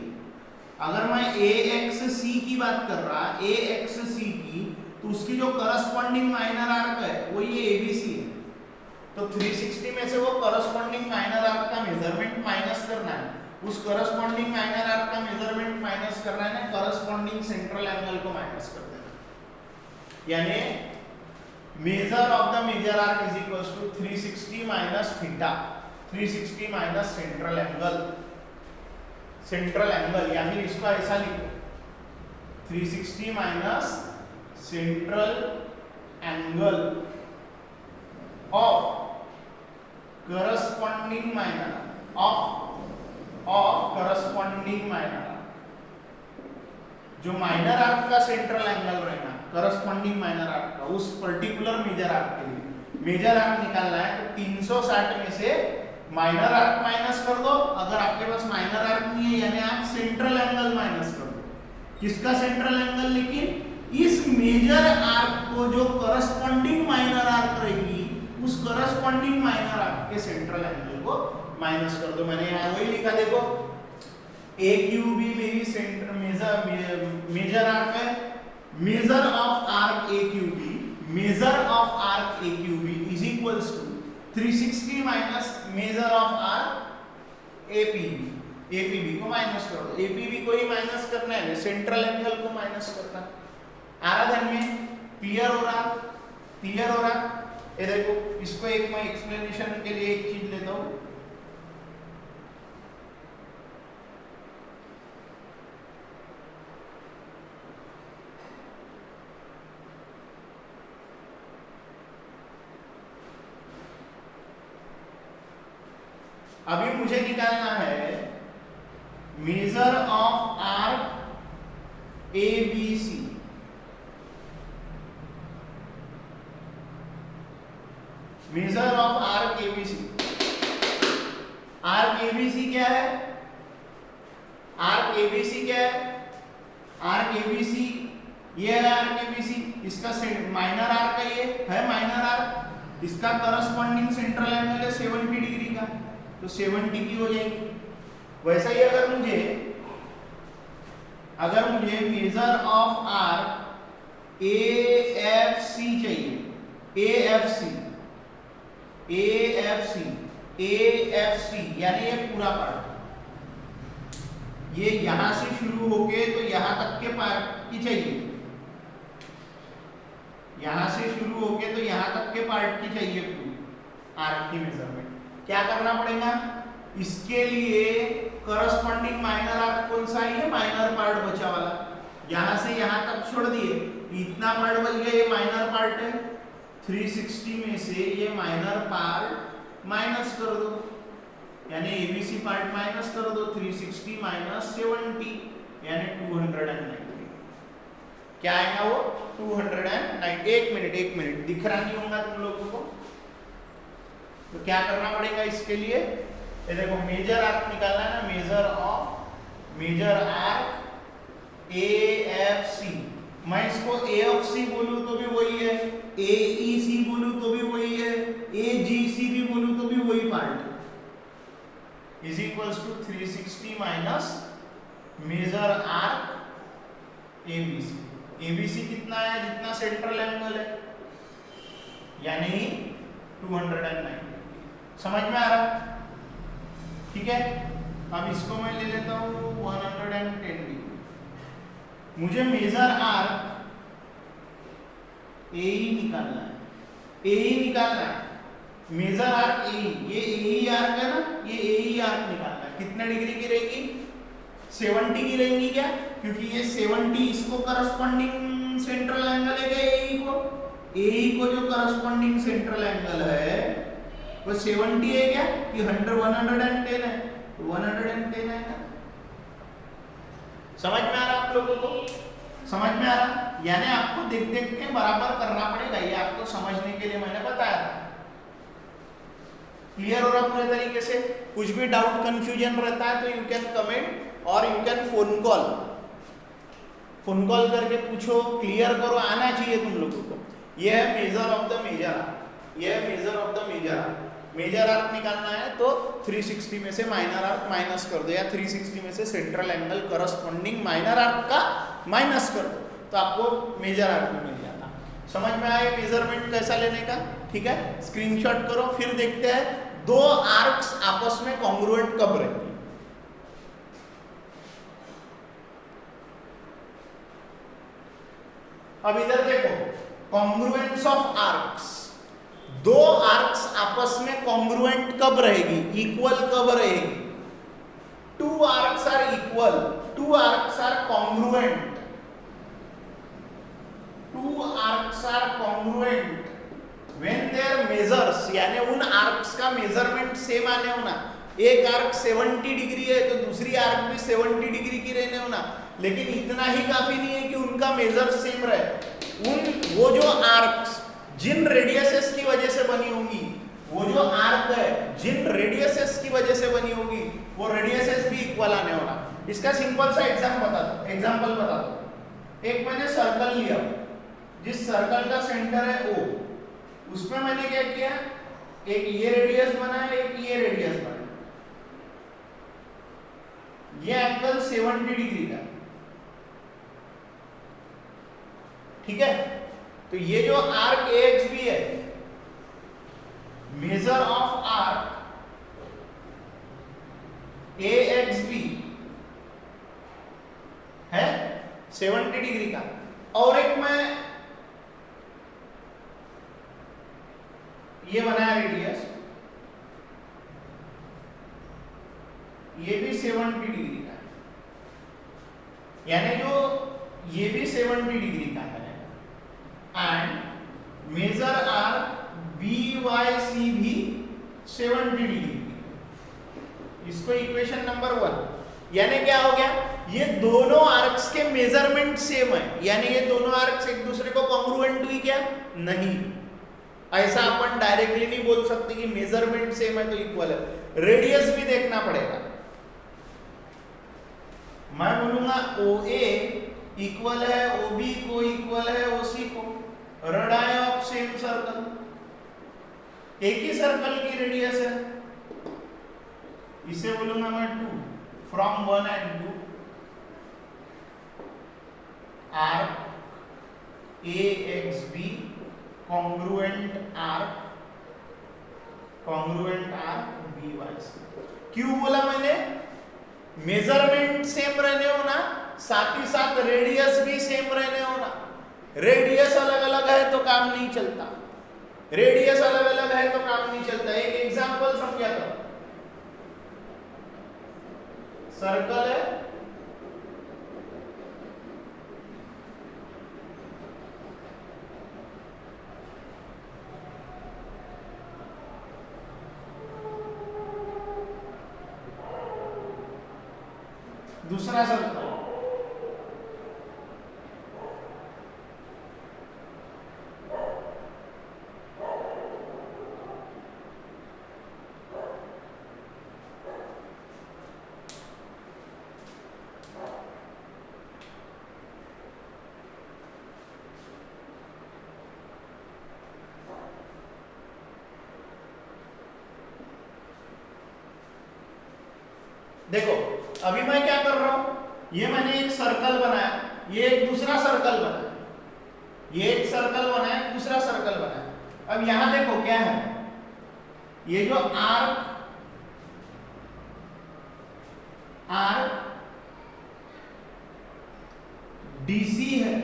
अगर मैं AXC की बात कर रहा, AXC की, तो उसकी जो करस्पॉन्डिंग माइनर आर्क है वो ये ABC है। तो 360 में से वो करस्पॉन्डिंग माइनर आर्क का मेजरमेंट माइनस करना है, उस करस्पॉन्डिंग माइनर आर्क का मेजरमेंट माइनस करना है ना, करस्पॉन्डिंग सेंट्रल एंगल को माइनस कर देना, यानी measure of the major arc is equals to 360 minus theta, 360 minus central angle, central angle, या फिर इसको ऐसा लिखो 360 minus central angle of corresponding minor of corresponding minor, जो माइनर आर्क का सेंट्रल एंगल रहेगा करस्पॉन्डिंग माइनर आर्क का, उस पर्टिकुलर मेजर आर्क के लिए मेजर आर्क निकालना है, तो 360 में से माइनर आर्क माइनस कर दो, अगर आपके पास माइनर आर्क नहीं है यानी आप सेंट्रल एंगल माइनस कर दो, किसका सेंट्रल एंगल, लेकिन इस मेजर आर्क को जो करस्पॉन्डिंग माइनर आर्क रहेगी उस करस्पॉन्डिंग माइनर आर्क के सेंट्रल एंगल को माइनस कर दो। मैंने यहाँ वही लिखा, देखो AQB मेरी सेंटर मेजर आर्क है, major of arc AQB, major of arc AQB is equals to 360 minus major of arc APB को माइनस कर दो, APB को ही माइनस करना है, सेंट्रल एंगल को माइनस करना है। आ रहा ध्यान में, क्लियर हो रहा, क्लियर हो रहा। ये देखो, इसको एक मैं एक्सप्लेनेशन के लिए एक चीज लेता हूं, अभी मुझे निकालना है major of arc ABC, major of arc ABC। Arc ABC क्या है, आर्क ABC क्या है, आर्क ABC ये है आर्क ABC, इसका माइनर आर्क है, ये है माइनर आर्क, इसका करस्पॉन्डिंग सेंट्रल एंगल है 70 डिग्री का, तो 70 की हो जाएगी। वैसा ही अगर मुझे मेजर ऑफ आर्क AFC चाहिए, AFC यानी ये पूरा पार्ट, ये यहां से शुरू होके तो यहां तक के पार्ट की चाहिए, यहां से शुरू होके तो यहां तक के पार्ट की चाहिए पूरी आर्क की मेजरमेंट। क्या करना पड़ेगा, इसके लिए करस्पॉन्डिंग माइनर आर्क कौन सा है, ये माइनर पार्ट बचा वाला, यहां से यहां तक छोड़ दिए, इतना पार्ट बच गया, ये माइनर पार्ट है, 360 में से ये माइनर पार्ट माइनस कर दो, यानी ABC पार्ट माइनस कर दो, 360 माइनस 70 यानी 290, क्या आएगा वो 290। एक मिनट दिख रहा नहीं होगा तुम लोगों को, तो क्या करना पड़ेगा इसके लिए, ये देखो मेजर आर्क निकालना है ना, मेजर आर्क AFC, मैं इसको AFC बोलूं तो भी वही है, AEC बोलूं तो भी वही है, AGC भी बोलूं तो भी वही पार्ट है, is equals to 360 minus major arc ABC कितना है, जितना सेंट्रल एंगल है, यानी 290। समझ में आ रहा, ठीक है। अब इसको मैं ले लेता हूं 110 डिग्री, मुझे मेजर आर्क AE निकालना है, मेजर आर्क AE, ये AE आर्क है ना, ये AE आर्क निकालना है, कितने डिग्री की रहेगी, 70 की रहेंगी क्या, क्योंकि ये 70 इसको करस्पॉन्डिंग सेंट्रल एंगल है क्या AE को जो करस्पॉन्डिंग सेंट्रल एंगल है वो 70 है क्या कि 110 है? 110 है ना? समझ में आ रहा आप लोगों को? समझ में आ रहा? यानी आपको देख देख के बराबर करना पड़ेगा, ये आपको समझने के लिए मैंने बताया था। क्लियर हो रहा पूरे तरीके से? कुछ भी डाउट कंफ्यूजन रहता है तो यू कैन कमेंट और यू कैन फोन कॉल करके पूछो, क्लियर करो, आना चाहिए तुम लोगों को। ये है major of the major arc, ये है major of the major arc. Major arc निकालना है तो 360 में से माइनर आर्क माइनस कर दो, या 360 में से central angle corresponding minor arc का माइनस कर दो, तो आपको मेजर आर्क में मिल जाता। समझ में आया मेजरमेंट कैसा लेने का? ठीक है, स्क्रीनशॉट करो, फिर देखते हैं दो आर्क्स आपस में कॉन्ग्रुएंट कब रहेंगे। अब इधर देखो, कॉन्ग्रुएंस ऑफ आर्क्स, दो आर्क्स आपस में कॉन्ग्रुएंट कब रहेगी, इक्वल कब रहेगी? Two arcs are equal, two arcs are congruent, two arcs are congruent when their measures, यानी उन आर्क्स का मेजरमेंट सेम आने होना। एक आर्क 70 डिग्री है तो दूसरी आर्क भी 70 डिग्री की रहने होना, लेकिन इतना ही काफी नहीं है कि उनका मेजर सेम रहे। वो जो आर्क्स जिन रेडियसेस की वजह से बनी होंगी, वो जो आर्क है जिन रेडियसेस की वजह से बनी होगी, वो रेडियसेस भी इक्वल आने होना। इसका सिंपल सा एग्जांपल बता दो। एक मैंने सर्कल लिया, जिस सर्कल का सेंटर है O, उसमें मैंने क्या किया, एक ये रेडियस बनाया, एक ये रेडियस बनाया, ये एंगल 70 डिग्री का, ठीक है। तो ये जो आर्क AXB है, मेजर ऑफ आर्क AXB है 70 डिग्री का, और एक मैं ये बनाया रेडियस, ये भी 70 डिग्री का है, यानी जो ये भी 70 डिग्री का है, एंड मेजर आर्क BYC भी 70 डिग्री की। इसको इक्वेशन नंबर 1, यानी क्या हो गया, ये दोनों आर्क्स के मेजरमेंट सेम है, यानी ये दोनों आर्क्स एक दूसरे को कॉन्ग्रुएंट हुई क्या? नहीं, ऐसा अपन डायरेक्टली नहीं बोल सकते कि मेजरमेंट सेम है तो इक्वल है, रेडियस भी देखना पड़ेगा। मैं बोलूंगा OA इक्वल है OB को, इक्वल है OC को, रेडियस ऑफ सेम सर्कल, एक ही सर्कल की रेडियस है, इसे बोलूंगा मैं 2 from 1 and 2, arc AXB congruent arc BYC। क्यों बोला मैंने? मेजरमेंट सेम रहने होना, साथ ही साथ रेडियस भी सेम रहने होना। रेडियस अलग अलग है तो काम नहीं चलता, रेडियस अलग अलग है तो काम नहीं चलता। एक एग्जांपल समझाता हूं, सर्कल है, दूसरा सर्कल, देखो अभी मैं क्या कर रहा हूं, ये मैंने एक सर्कल बनाया, ये एक दूसरा सर्कल बनाया, ये एक सर्कल बनाया, दूसरा सर्कल बनाया। अब यहां देखो क्या है, ये जो आर्क DC है,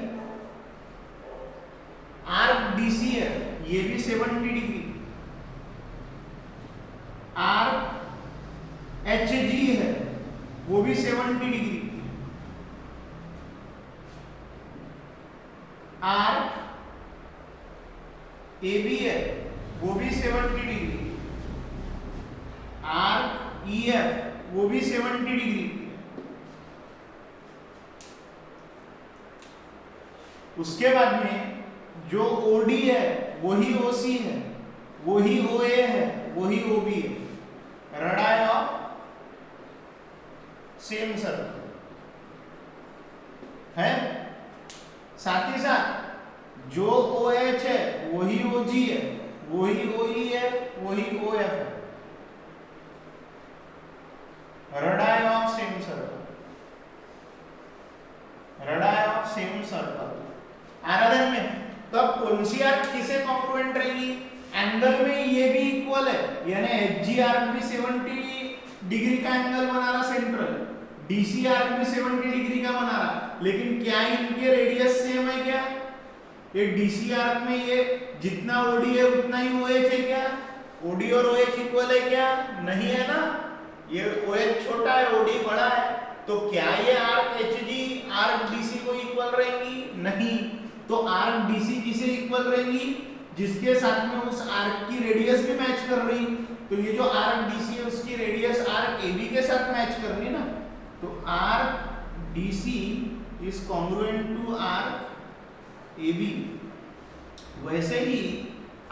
आर्क DC है, ये भी 70 डिग्री, आर्क HG है, वो भी 70 डिग्री। आर्क ए बी है वो भी 70 डिग्री, आर्क ई एफ वो भी 70 डिग्री। उसके बाद में जो ओडी है वही ओसी है, वही ओए है, वही ओबी है, रेडाई ऑफ सेम सर्कल है। साथ ही साथ जो OH है वही OG है, वही OE है, वही OF है, radii of same circle, radii of same circle. आराधन में तब कौन सी आर्क किसे कॉन्ग्रुएंट रहेगी? एंगल में ये भी इक्वल है, यानी HG आर्क भी 70 डिग्री का एंगल बना रहा सेंट्रल, DC आर्क भी 70 डिग्री का बना रहा, लेकिन क्या इनके रेडियस सेम है क्या? ये DC आर्क में ये जितना OD है उतना ही OH है क्या? OD और OH इक्वल है क्या? नहीं है ना, ये OH छोटा है, OD बड़ा है, तो क्या ये आर्क HG आर्क DC को इक्वल रहेंगी? नहीं। तो आर्क DC किसे इक्वल रहेंगी? जिसके साथ में उस आर्क की रेडियस भी मैच कर रही। तो ये जो आर्क DC है उसकी रेडियस आर्क AB के साथ मैच कर रही ना, तो arc DC is congruent to arc AB। वैसे ही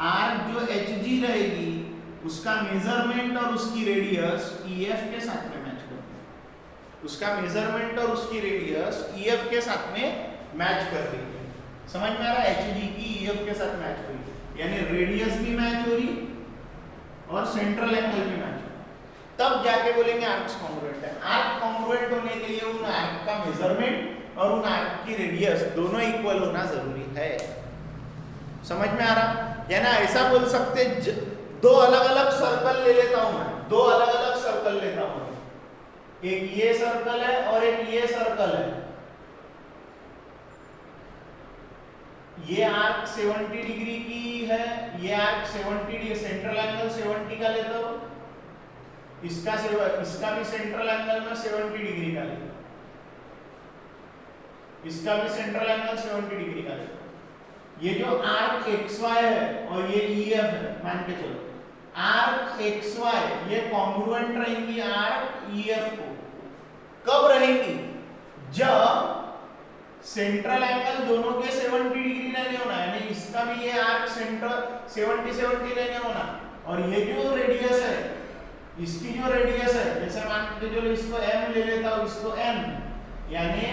आर्क जो HG रहेगी उसका मेजरमेंट और उसकी रेडियस EF के साथ में मैच कर रही है, उसका मेजरमेंट और उसकी रेडियस EF के साथ में मैच कर रही है। समझ में आ रहा है? HG की EF के साथ मैच हो रही है, यानी रेडियस भी मैच हो रही और सेंट्रल एंगल भी मैच हो रही, तब जाके बोलेंगे आर्क्स कॉन्ग्रुएंट है। आर्क कॉन्ग्रुएंट होने के लिए उन आर्क का मेजरमेंट और उन आर्क की रेडियस दोनों इक्वल होना जरूरी है। समझ में आ रहा? यानी ऐसा बोल सकते दो अलग अलग सर्कल ले लेता हूं मैं, दो अलग अलग सर्कल लेता हूं, एक ये सर्कल है और एक ये सर्कल है। ये आर्क 70 डिग्री की है, ये आर्क 70 डिग्री, सेंट्रल एंगल 70 का लेता हूं, इसका भी सेंट्रल एंगल में 70 डिग्री का लेता हूं, इसका भी सेंट्रल एंगल 70 डिग्री का लेता हूं। ये जो आर्क XY है और ये EF है, मान के चलो आर्क XY ये कॉन्ग्रुएंट रहेंगी आर्क EF को। कब रहेंगी? जब सेंट्रल एंगल दोनों के 70 डिग्री रहने होना, यानी इसका भी ये आर्क सेंटर 70 रहने होना, और ये जो रेडियस है इसकी जो रेडियस है, जैसे मान के चलो इसको m ले लेता हूं, इसको n, यानी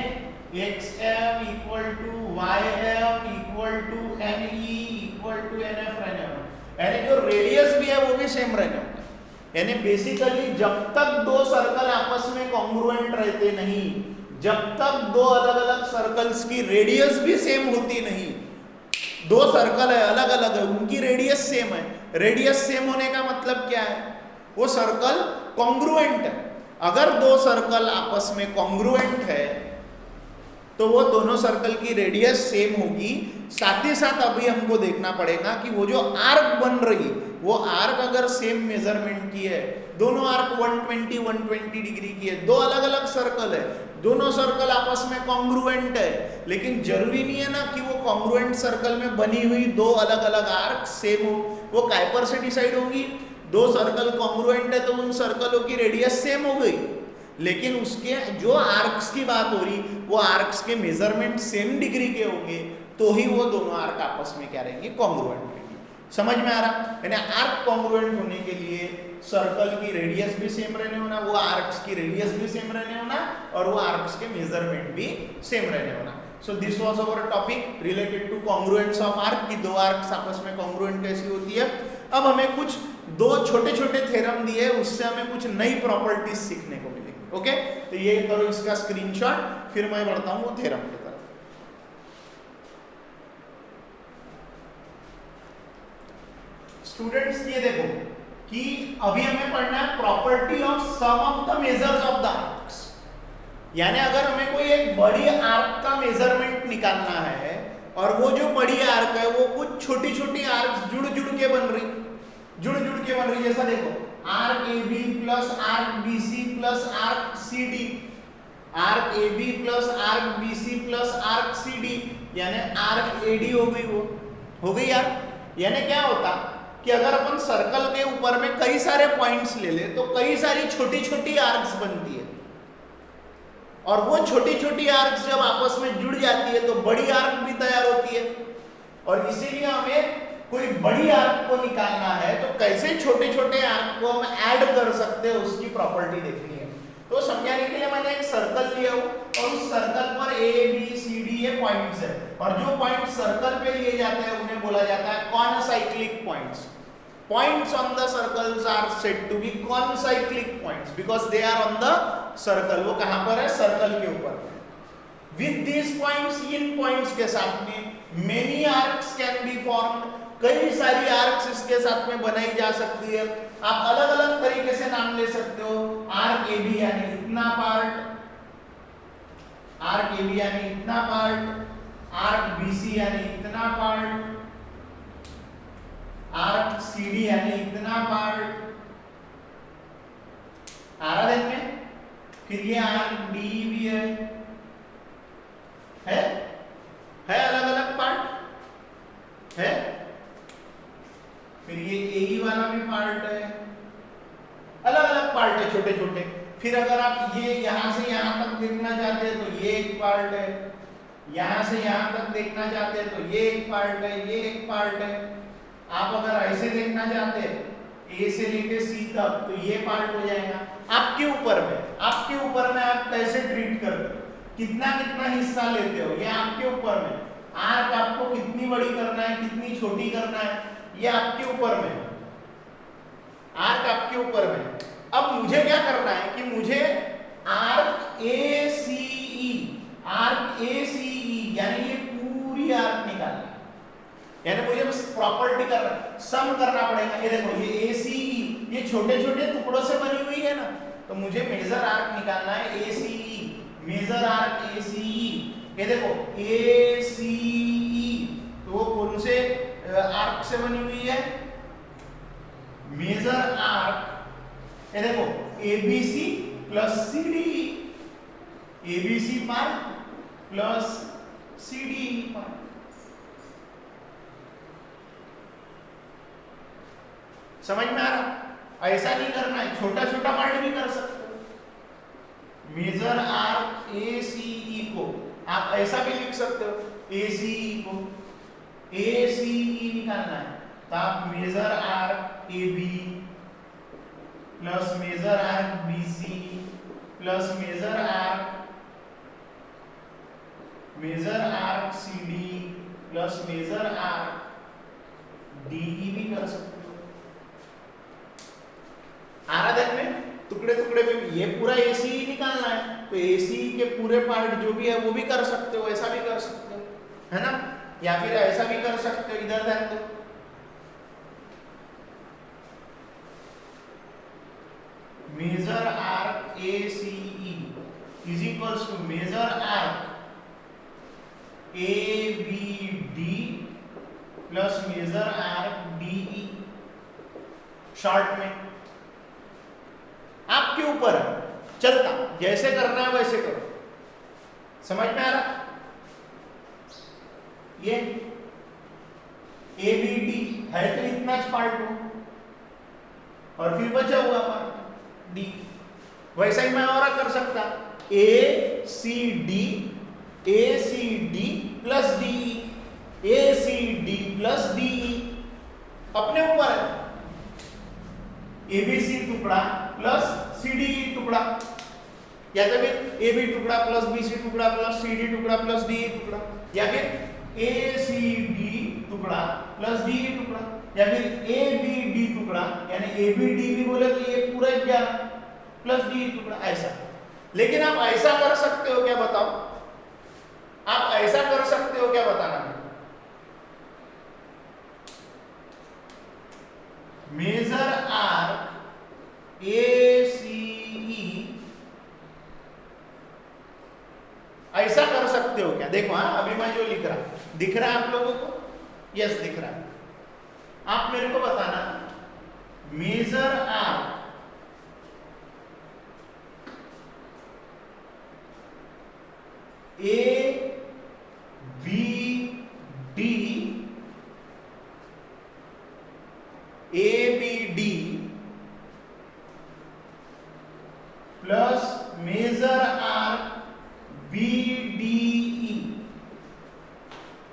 xm equal to ym equal to ne equal to nf रहने होना, यानी जो रेडियस भी है वो भी सेम रहने होना। यानी बेसिकली जब तक दो सर्कल आपस में कॉन्ग्रुएंट रहते नहीं, जब तक दो अलग अलग सर्कल्स की रेडियस भी सेम होती नहीं, दो सर्कल है अलग अलग है उनकी रेडियस सेम है, रेडियस सेम होने का मतलब क्या है? वो सर्कल कॉन्ग्रुएंट है। अगर दो सर्कल आपस में कॉन्ग्रुएंट है तो वो दोनों सर्कल की रेडियस सेम होगी। साथ ही साथ अभी हमको देखना पड़ेगा कि वो जो आर्क बन रही, वो आर्क अगर सेम मेजरमेंट की है, दोनों आर्क 120 डिग्री की है, दो अलग अलग सर्कल है, दोनों सर्कल आपस में कॉन्ग्रुएंट है, लेकिन जरूरी नहीं है ना कि वो कॉन्ग्रुएंट सर्कल में बनी हुई दो अलग अलग आर्क सेम हो। वो काय पर से डिसाइड होंगी? दो सर्कल कॉन्ग्रुएंट है तो उन सर्कलों की रेडियस सेम हो गई, लेकिन उसके जो आर्क्स की बात हो रही वो आर्क्स के मेजरमेंट सेम डिग्री के होंगे, तो ही वो दोनों आर्क आपस में क्या रहेंगे? कॉन्ग्रुएंट रहेंगे। समझ में आ रहा? यानी आर्क कॉन्ग्रुएंट होने के लिए सर्कल की रेडियस भी सेम रहने होना, वो आर्क्स की रेडियस भी सेम रहने होना, और वो आर्क्स के मेजरमेंट भी सेम रहने होना। So this was our topic related to congruence of arc, कि दो आर्क्स आपस में कॉन्ग्रुएंट कैसी होती है। अब हमें कुछ दो छोटे छोटे थ्योरम दिए, उससे हमें कुछ नई प्रॉपर्टीज सीखने को मिलेगी। ओके, तो ये करो इसका स्क्रीनशॉट, फिर मैं बढ़ता हूं वो थ्योरम की तरफ। स्टूडेंट्स ये देखो कि अभी हमें पढ़ना है property of sum of the measures of the arcs. यानी अगर हमें कोई एक बड़ी आर्क का मेजरमेंट निकालना है और वो जो बड़ी आर्क है वो कुछ छोटी छोटी आर्क्स जुड़ जुड़ के बन रही, जैसा देखो arc AB plus arc BC plus arc CD, arc AB plus arc BC plus arc arc C D यानी आर्क ए डी हो गई, वो हो गई यार। यानी क्या होता कि अगर अपन सर्कल के ऊपर में कई सारे पॉइंट्स ले ले तो कई सारी छोटी छोटी आर्क्स बनती है, और वो छोटी छोटी आर्क्स जब आपस में जुड़ जाती है तो बड़ी आर्क भी तैयार होती है। और इसीलिए हमें कोई बड़ी आर्क को निकालना है तो कैसे छोटे छोटे आर्क को हम ऐड कर सकते हैं उसकी प्रॉपर्टी देखनी है। तो समझाने के लिए मैंने एक सर्कल लिया हूं और उस सर्कल पर ए बी सी डी ये पॉइंट्स है, और जो पॉइंट सर्कल पे लिए जाते हैं उन्हें बोला जाता है कॉनसाइक्लिक points. Points on the circles are said to be concyclic points because they are on the circle। वो कहां पर है? सर्कल के ऊपर। With these points, in points के साथ में many arcs can be formed। कई सारी आर्क्स इसके साथ में बनाई जा सकती है। आप अलग अलग तरीके से नाम ले सकते हो। आर्क ए बी यानी इतना पार्ट, आर्क ए बी यानी इतना पार्ट, आर्क बी सी यानी इतना पार्ट, आर्क सी डी यानी इतना पार्ट आ रहा है में। फिर ये आर्क डी भी है अलग अलग पार्ट है। फिर ये ए वाला भी पार्ट है, अलग अलग पार्ट है छोटे छोटे। फिर अगर आप ये यहां से यहां तक देखना चाहते हैं तो ये एक पार्ट है, यहां से यहां तक देखना चाहते हैं तो ये एक पार्ट है, ये एक पार्ट है। आप अगर ऐसे देखना चाहते हैं ए से लेके सी तक तो ये पार्ट हो जाएगा। आपके ऊपर में आप कैसे ट्रीट करते हो, कितना कितना हिस्सा लेते हो, ये आपके ऊपर में। आर्क आपको कितनी बड़ी करना है, कितनी छोटी करना है, ये आपके ऊपर में, आर्क आपके ऊपर में। अब मुझे क्या करना है कि मुझे आर्क ए सी ई यानी ये पूरी आर्क निकालनी है, यानी मुझे बस प्रॉपर्टी करना, सम करना पड़ेगा। ये देखो ये ए सी ई ये छोटे छोटे टुकड़ों से बनी हुई है ना, तो मुझे मेजर आर्क निकालना है ए C E, major arc A C ई। ये देखो ए सी ई तो वो कौन से आर्क से बनी हुई है? Major arc. ये देखो A B C plus C D, A B C part plus C D part. समझ में आ रहा? ऐसा नहीं करना है, छोटा छोटा पार्ट भी कर सकते हो। मेजर आर्क ए सी ई को आप ऐसा भी लिख सकते हो, ए सी ई को ए सी ई निकालना है तो आप major arc A B plus major arc B C plus major arc C D plus major arc D E भी कर सकते हो। आराधन में टुकड़े टुकड़े में ये पूरा एसी निकालना है तो एसी के पूरे पार्ट जो भी है वो भी कर सकते हो, ऐसा भी कर सकते हो, है ना? या फिर ऐसा भी कर सकते हो, इधर ध्यान दो। Major arc A C E is equals to major arc A B D plus major arc D E. Short में आपके ऊपर है, चलता जैसे करना है वैसे करो। समझ में आ रहा? ये ए बी डी है तो इतना पार्ट हो और फिर बचा हुआ पार्ट डी। वैसा ही मैं और कर सकता ए सी डी प्लस डी, ए सी डी प्लस डी अपने ऊपर है। एबीसी टुकड़ा प्लस सीडी टुकड़ा, या तो फिर एबी टुकड़ा प्लस बीसी टुकड़ा प्लस सीडी टुकड़ा प्लस डी टुकड़ा, या फिर एसीडी टुकड़ा प्लस डी टुकड़ा, या फिर एबीडी टुकड़ा यानी एबीडी भी बोले तो ये पूरा 11 प्लस डी टुकड़ा, ऐसा। लेकिन आप ऐसा कर सकते हो क्या बताओ? आप ऐसा कर सकते हो क्या बताना? मेजर आर्क ए सी ई ऐसा कर सकते हो क्या? देखो हाँ, अभी मैं जो लिख रहा दिख रहा है आप लोगों को? यस दिख रहा है। आप मेरे को बताना मेजर आर्क ए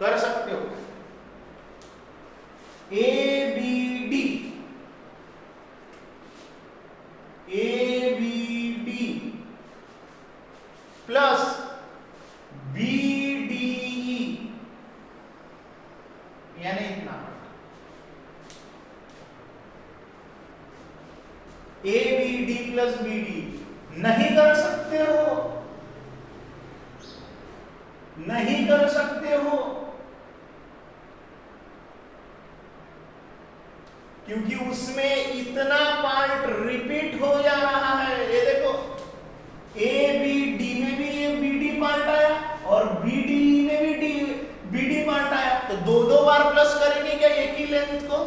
कर सकते हो। ABD प्लस BDE यानी इतना ABD प्लस BD नहीं कर सकते हो, नहीं कर सकते हो, क्योंकि उसमें इतना पार्ट रिपीट हो जा रहा है। ये देखो ABD में भी ये BD पार्ट आया और BDE में भी BD पार्ट आया, तो दो बार प्लस करेंगे क्या एक ही लेंथ को,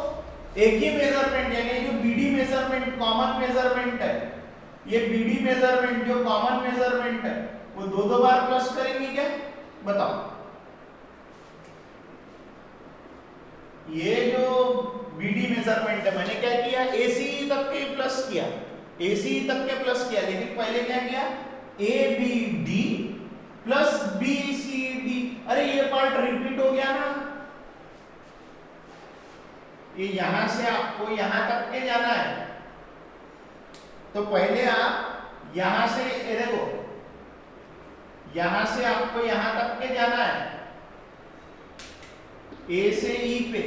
एक ही मेजरमेंट, यानी जो BD मेजरमेंट कॉमन मेजरमेंट है, ये BD मेजरमेंट जो कॉमन मेजरमेंट है वो दो बार प्लस करेंगे क्या, बताओ। ये जो BD मेजरमेंट है मैंने क्या किया, ACE तक के प्लस किया, ACE तक के प्लस किया, लेकिन पहले क्या किया ABD प्लस BCD। अरे ये पार्ट रिपीट हो गया ना, ये यहां से आपको यहां तक के जाना है, तो पहले आप यहां से देखो, यहां से आपको यहां तक के जाना है A से E पे,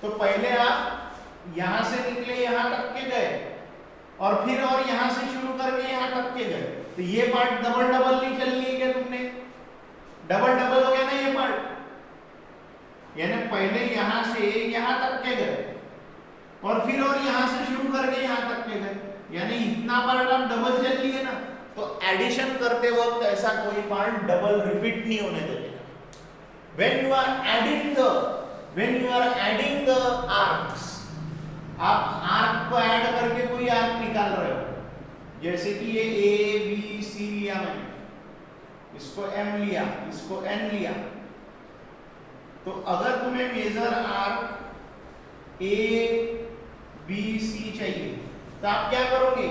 तो पहले आप यहां से निकले यहां तक के गए और फिर और यहां से शुरू करके यहां तक के गए, तो ये पार्ट डबल डबल नहीं चल रही है क्या तुमने, डबल डबल हो गया ना ये पार्ट, यानी पहले यहां से यहां तक के गए और फिर और यहां से शुरू करके यहां तक के गए, यानी इतना पार्ट आप डबल चल लिए ना, तो एडिशन करते वक्त ऐसा कोई पार्ट डबल रिपीट नहीं होने देगा। When you are adding the arcs, आप आर्क को ऐड करके कोई आर्क निकाल रहे हो, जैसे कि ये ABC लिया मैंने, इसको M लिया, इसको N लिया, तो अगर तुम्हें मेजर आर्क ABC चाहिए तो आप क्या करोगे,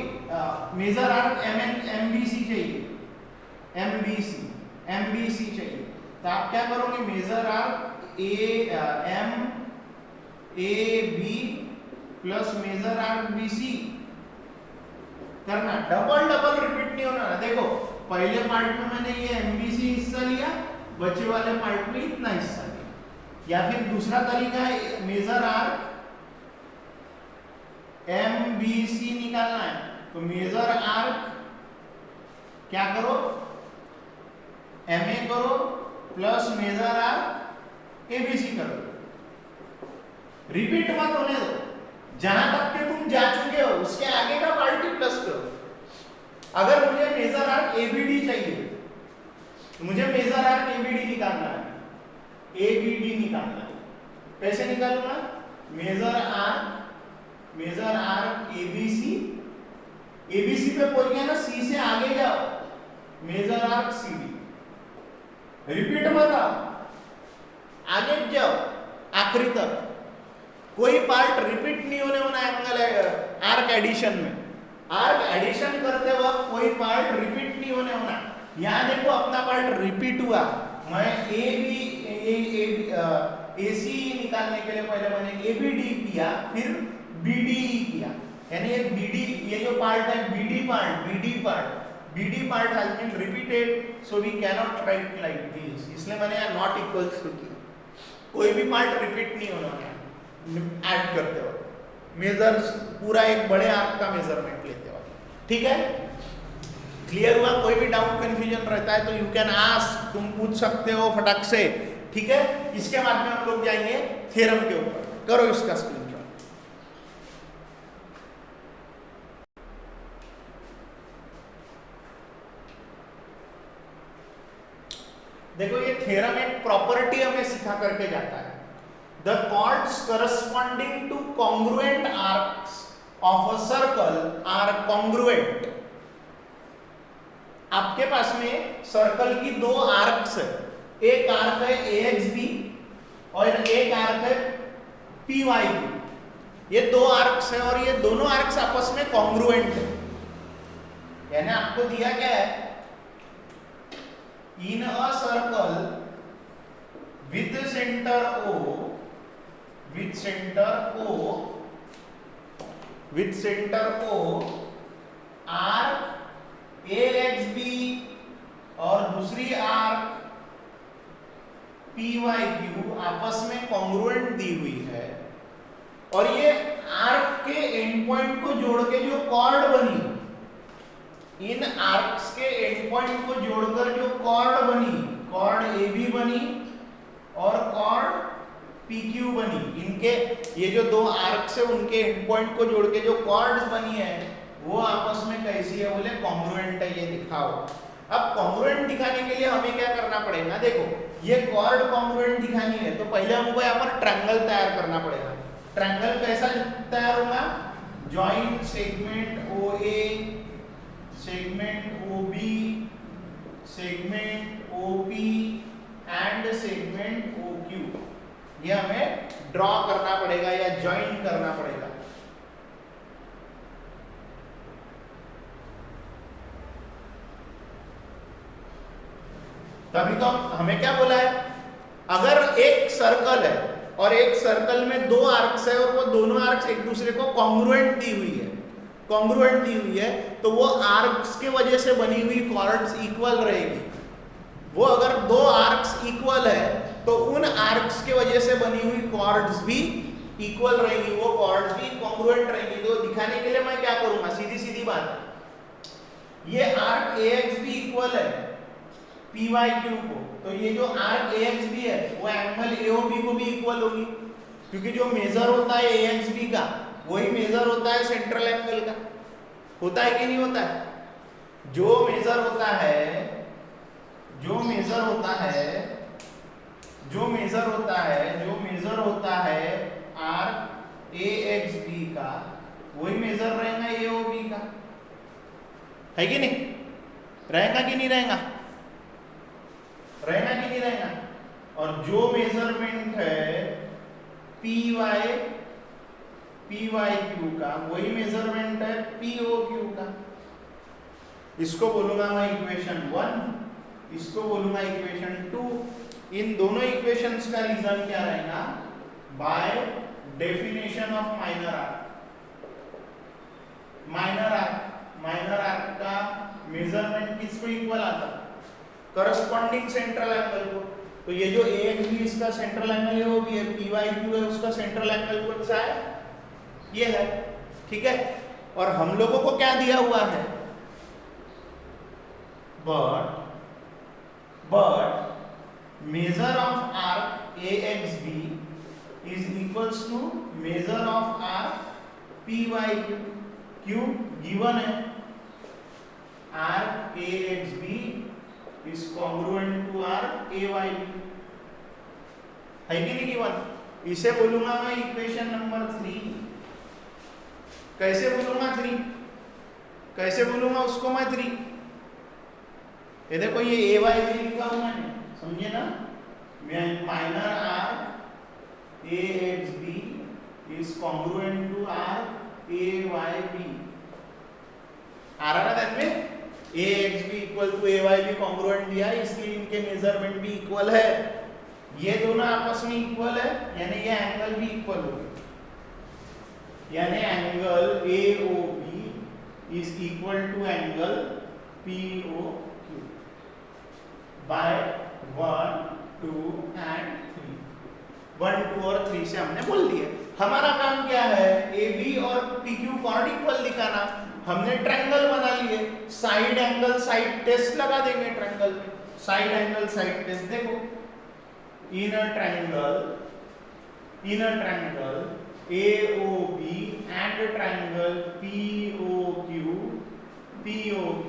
मेजर आर्क MBC चाहिए, MBC चाहिए, तो आप क्या करोगे, major arc AB plus major arc BC करना, डबल डबल रिपीट नहीं होना। देखो पहले पार्ट में मैंने ये MBC हिस्सा लिया, बचे वाले पार्ट में इतना हिस्सा लिया, या फिर दूसरा तरीका है मेजर आर्क MBC निकालना है, तो मेजर आर्क क्या करो, MA करो प्लस मेजर आर्क ABC करो, रिपीट मत होने दो, जहां तक के तुम जा चुके हो उसके आगे का पार्ट ही प्लस करो। अगर मुझे मेजर आर्क ABD चाहिए तो मुझे मेजर आर्क ABD निकालना है, ABD निकालना है, कैसे निकालूंगा, मेजर आर्क ABC पे पहुंच गया ना, C से आगे जाओ, मेजर आर्क CD, रिपीट मत आओ, आगे जाओ आखिरी तक, कोई पार्ट रिपीट नहीं होने वाला एंगल है आर्क एडिशन में, आर्क एडिशन करते वक्त कोई पार्ट रिपीट नहीं होने वाला। यहां देखो अपना पार्ट रिपीट हुआ, मैं AC निकालने के लिए पहले मैंने ABD किया, फिर BDE किया, यानी ये BD, ये जो पार्ट है BD part has been repeated, so we can not write like this, इसलिए मैंने यहाँ नॉट इक्वल्स टू किया, कोई भी पार्ट रिपीट नहीं होना है ऐड करते हो, मेजर पूरा एक बड़े आर्क का मेजरमेंट लेते हो, ठीक है, क्लियर हुआ। कोई भी डाउट कंफ्यूजन रहता है तो यू कैन आस्क, तुम पूछ सकते हो फटाक से, ठीक है। इसके बाद में हम लोग जाएंगे थ्योरम के ऊपर, करो इसका स्क्रीनशॉट। देखो ये थ्योरम एक प्रॉपर्टी हमें सिखा करके जाता है, the chords corresponding to congruent arcs of a circle are congruent। आपके पास में सर्कल की दो आर्क्स है, एक आर्क है AXB और एक आर्क है PYB, ये दो आर्क्स है और ये दोनों आर्क्स आपस में कॉन्ग्रुएंट है, यानी आपको दिया क्या है, in a circle with centre O, with centre O arc AXB और दूसरी आर्क PYQ आपस में कॉन्ग्रुएंट दी हुई है, और ये आर्क के एंड पॉइंट को जोड़ के जो कॉर्ड बनी, इन आर्क्स के एंड पॉइंट को जोड़कर जो कॉर्ड बनी, कॉर्ड AB बनी और कॉर्ड PQ बनी, इनके ये जो दो आर्क्स है उनके एंड पॉइंट को जोड़ के जो कॉर्ड्स बनी है वो आपस में कैसी है, बोले कॉन्ग्रुएंट है, ये दिखाओ। अब कॉन्ग्रुएंट दिखाने के लिए हमें क्या करना पड़ेगा, देखो ये कॉर्ड कॉन्ग्रुएंट दिखानी है तो पहले हमको यहाँ पर ट्रायंगल तैयार करना पड़ेगा। ट्रायंगल कैसा तैयार होगा, joint segment OA, segment OB, segment OP and segment OQ, ये हमें ड्रॉ करना पड़ेगा या ज्वाइन करना पड़ेगा। तभी तो हमें क्या बोला है, अगर एक सर्कल है और एक सर्कल में दो आर्क्स है और वो दोनों आर्क्स एक दूसरे को कॉन्ग्रुएंट दी हुई है, कॉन्ग्रुएंट दी हुई है, तो वो आर्क्स के वजह से बनी हुई कॉर्ड्स इक्वल रहेगी। वो अगर दो आर्क्स इक्वल है तो उन आर्क्स के वजह से बनी हुई कॉर्ड्स भी इक्वल रहेंगी, वो कॉर्ड्स भी कॉन्ग्रुएंट रहेंगी। तो दिखाने के लिए मैं क्या करूंगा, सीधी सीधी बात है, ये आर्क AXB इक्वल है PYQ को, तो ये जो आर्क AXB है वो एंगल AOB को भी इक्वल होगी, क्योंकि जो मेजर होता है AXB का वही मेजर होता है सेंट्रल एंगल का, होता है कि नहीं होता है? जो मेजर होता है आर्क AXB का वही मेजर रहेगा AOB का, है कि नहीं? रहेगा कि नहीं रहेगा? रहेगा कि नहीं रहेगा? और जो मेजरमेंट है PYQ का वही मेजरमेंट है POQ का। इसको बोलूंगा मैं इक्वेशन 1, इसको बोलूंगा इक्वेशन 2। इन दोनों इक्वेशंस का रीजन क्या रहेगा, by definition of minor arc. Minor arc का मेजरमेंट किस पे इक्वल आता है, करस्पॉन्डिंग सेंट्रल एंगल को। तो ये जो AXB इसका सेंट्रल एंगल है वो भी है, PYQ है उसका सेंट्रल एंगल कौन सा है, ये है, ठीक है। और हम लोगों को क्या दिया हुआ है, but measure of arc AXB is equals to measure of arc PYQ। क्यों given है arc AXB is congruent to arc AYB, है कि नहीं given? इसे बोलूंगा मैं इक्वेशन नंबर 3। कैसे बोलूंगा 3? कैसे बोलूंगा उसको मैं 3? ये देखो ये AYB लिखा हूं मैंने, समझे ना? Minor arc AXB is congruent to arc AYB। आ रहा ना ध्यान में? AXB equal to AYB congruent दिया है, इसलिए इनके मेजरमेंट भी इक्वल है। ये दोनों आपस में इक्वल है, यानी ये एंगल भी इक्वल हो गए, यानी angle AOB is equal to angle POQ by 1, 2 and 3। 1, 2 और 3 से हमने बोल दिया। हमारा काम क्या है, AB और PQ कॉर्ड इक्वल दिखाना। हमने ट्रायंगल बना लिए, साइड एंगल साइड टेस्ट लगा देंगे ट्रायंगल में। साइड एंगल साइड टेस्ट देखो, inner triangle AOB and triangle POQ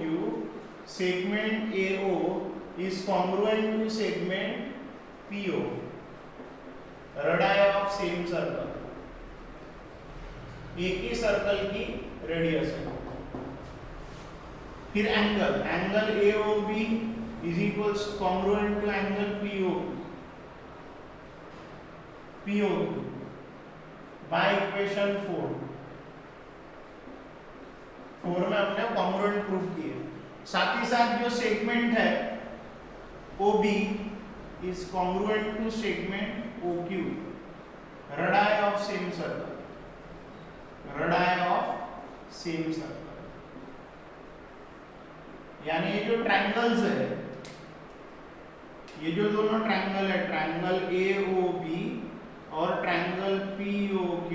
segment AO is congruent to segment PO, radii of same circle, एक ही सर्कल की रेडियस है। फिर angle AOB is equals congruent to angle POQ by equation 4 में हमने कॉन्ग्रुएंट प्रूफ किए। साथ ही साथ जो सेगमेंट है OB is congruent to segment OQ, radii of same circle, radii of same circle. यानी ये जो ट्रायंगल्स है, ये जो दोनों ट्रायंगल है, ट्रायंगल AOB और triangle POQ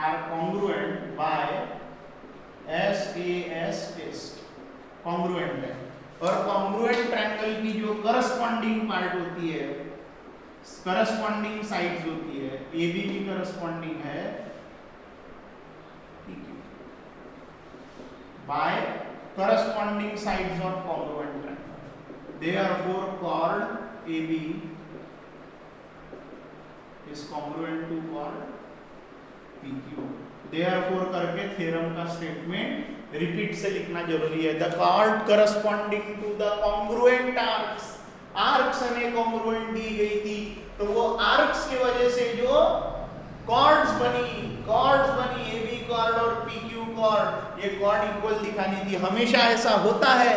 are congruent by SAS test, congruent है। और congruent ट्रायंगल की जो करस्पॉन्डिंग पार्ट होती है, करस्पॉन्डिंग साइड्स होती है, AB की करस्पॉन्डिंग है PQ, by corresponding sides of congruent triangle. Therefore, chord AB is congruent to chord PQ. Therefore करके थ्योरम का स्टेटमेंट रिपीट से लिखना जरूरी है। The chord corresponding to the congruent arcs, arcs हमें कॉन्ग्रुएंट दी गई थी, तो वो आर्क्स की वजह से जो कॉर्ड्स बनी AB कॉर्ड और PQ कॉर्ड, ये कॉर्ड इक्वल दिखानी थी। हमेशा ऐसा होता है,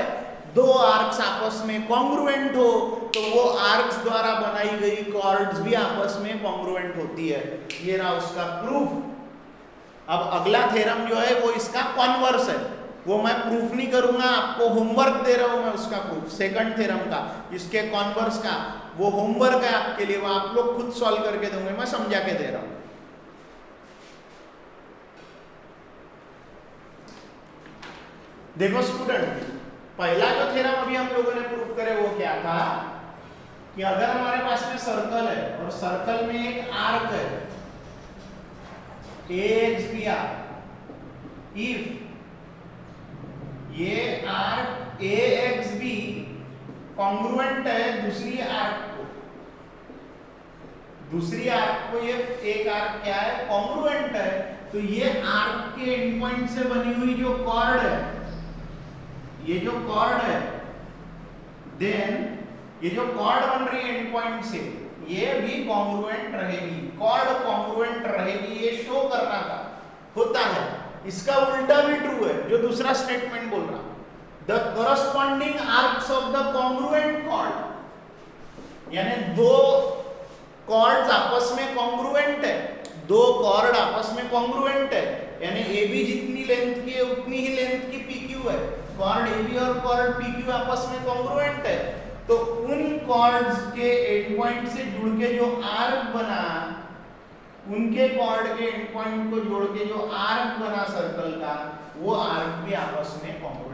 दो आर्क्स आपस में कॉन्ग्रुएंट हो तो वो आर्क्स द्वारा बनाई गई कॉर्ड्स भी आपस में कॉन्ग्रुएंट होती है। ये रहा उसका प्रूफ। अब अगला थ्योरम जो है वो इसका कॉन्वर्स है, वो मैं प्रूफ नहीं करूंगा, आपको होमवर्क दे रहा हूं मैं उसका प्रूफ, सेकंड थ्योरम का, इसके कॉन्वर्स का वो होमवर्क है आपके लिए, वो आप लोग खुद सॉल्व करके दोगे, मैं समझा के दे रहा हूं। देखो स्टूडेंट, पहला जो थ्योरम अभी हम लोगों ने प्रूव करे वो क्या था कि अगर हमारे पास में सर्कल है और सर्कल में एक आर्क है AXBR, इफ ये आर्क AXB कॉन्ग्रुएंट है दूसरी आर्क को, ये एक आर्क क्या है, कॉन्ग्रुएंट है, तो ये आर्क के एंड पॉइंट से बनी हुई जो कॉर्ड है, ये जो कॉर्ड है, देन ये जो कॉर्ड बन रही है एंड पॉइंट से, ये भी कॉन्ग्रुएंट रहेगी, कॉर्ड कॉन्ग्रुएंट रहेगी, ये शो करना था होता है। इसका उल्टा भी ट्रू है जो दूसरा स्टेटमेंट बोल रहा, the corresponding arcs of the congruent chord, यानी दो कॉर्ड्स आपस में कॉन्ग्रुएंट है, दो कॉर्ड आपस में कॉन्ग्रुएंट है, यानी AB जितनी लेंथ की है उतनी ही लेंथ की PQ है, कॉर्ड AB और कॉर्ड PQ आपस में कॉन्ग्रुएंट है, तो उन कॉर्ड्स के एंड पॉइंट से जुड़ के जो आर्क बना, उनके कॉर्ड के एंड पॉइंट को जोड़ के जो आर्क बना सर्कल का, वो आर्क भी आपस में कॉन्ग्रुएंट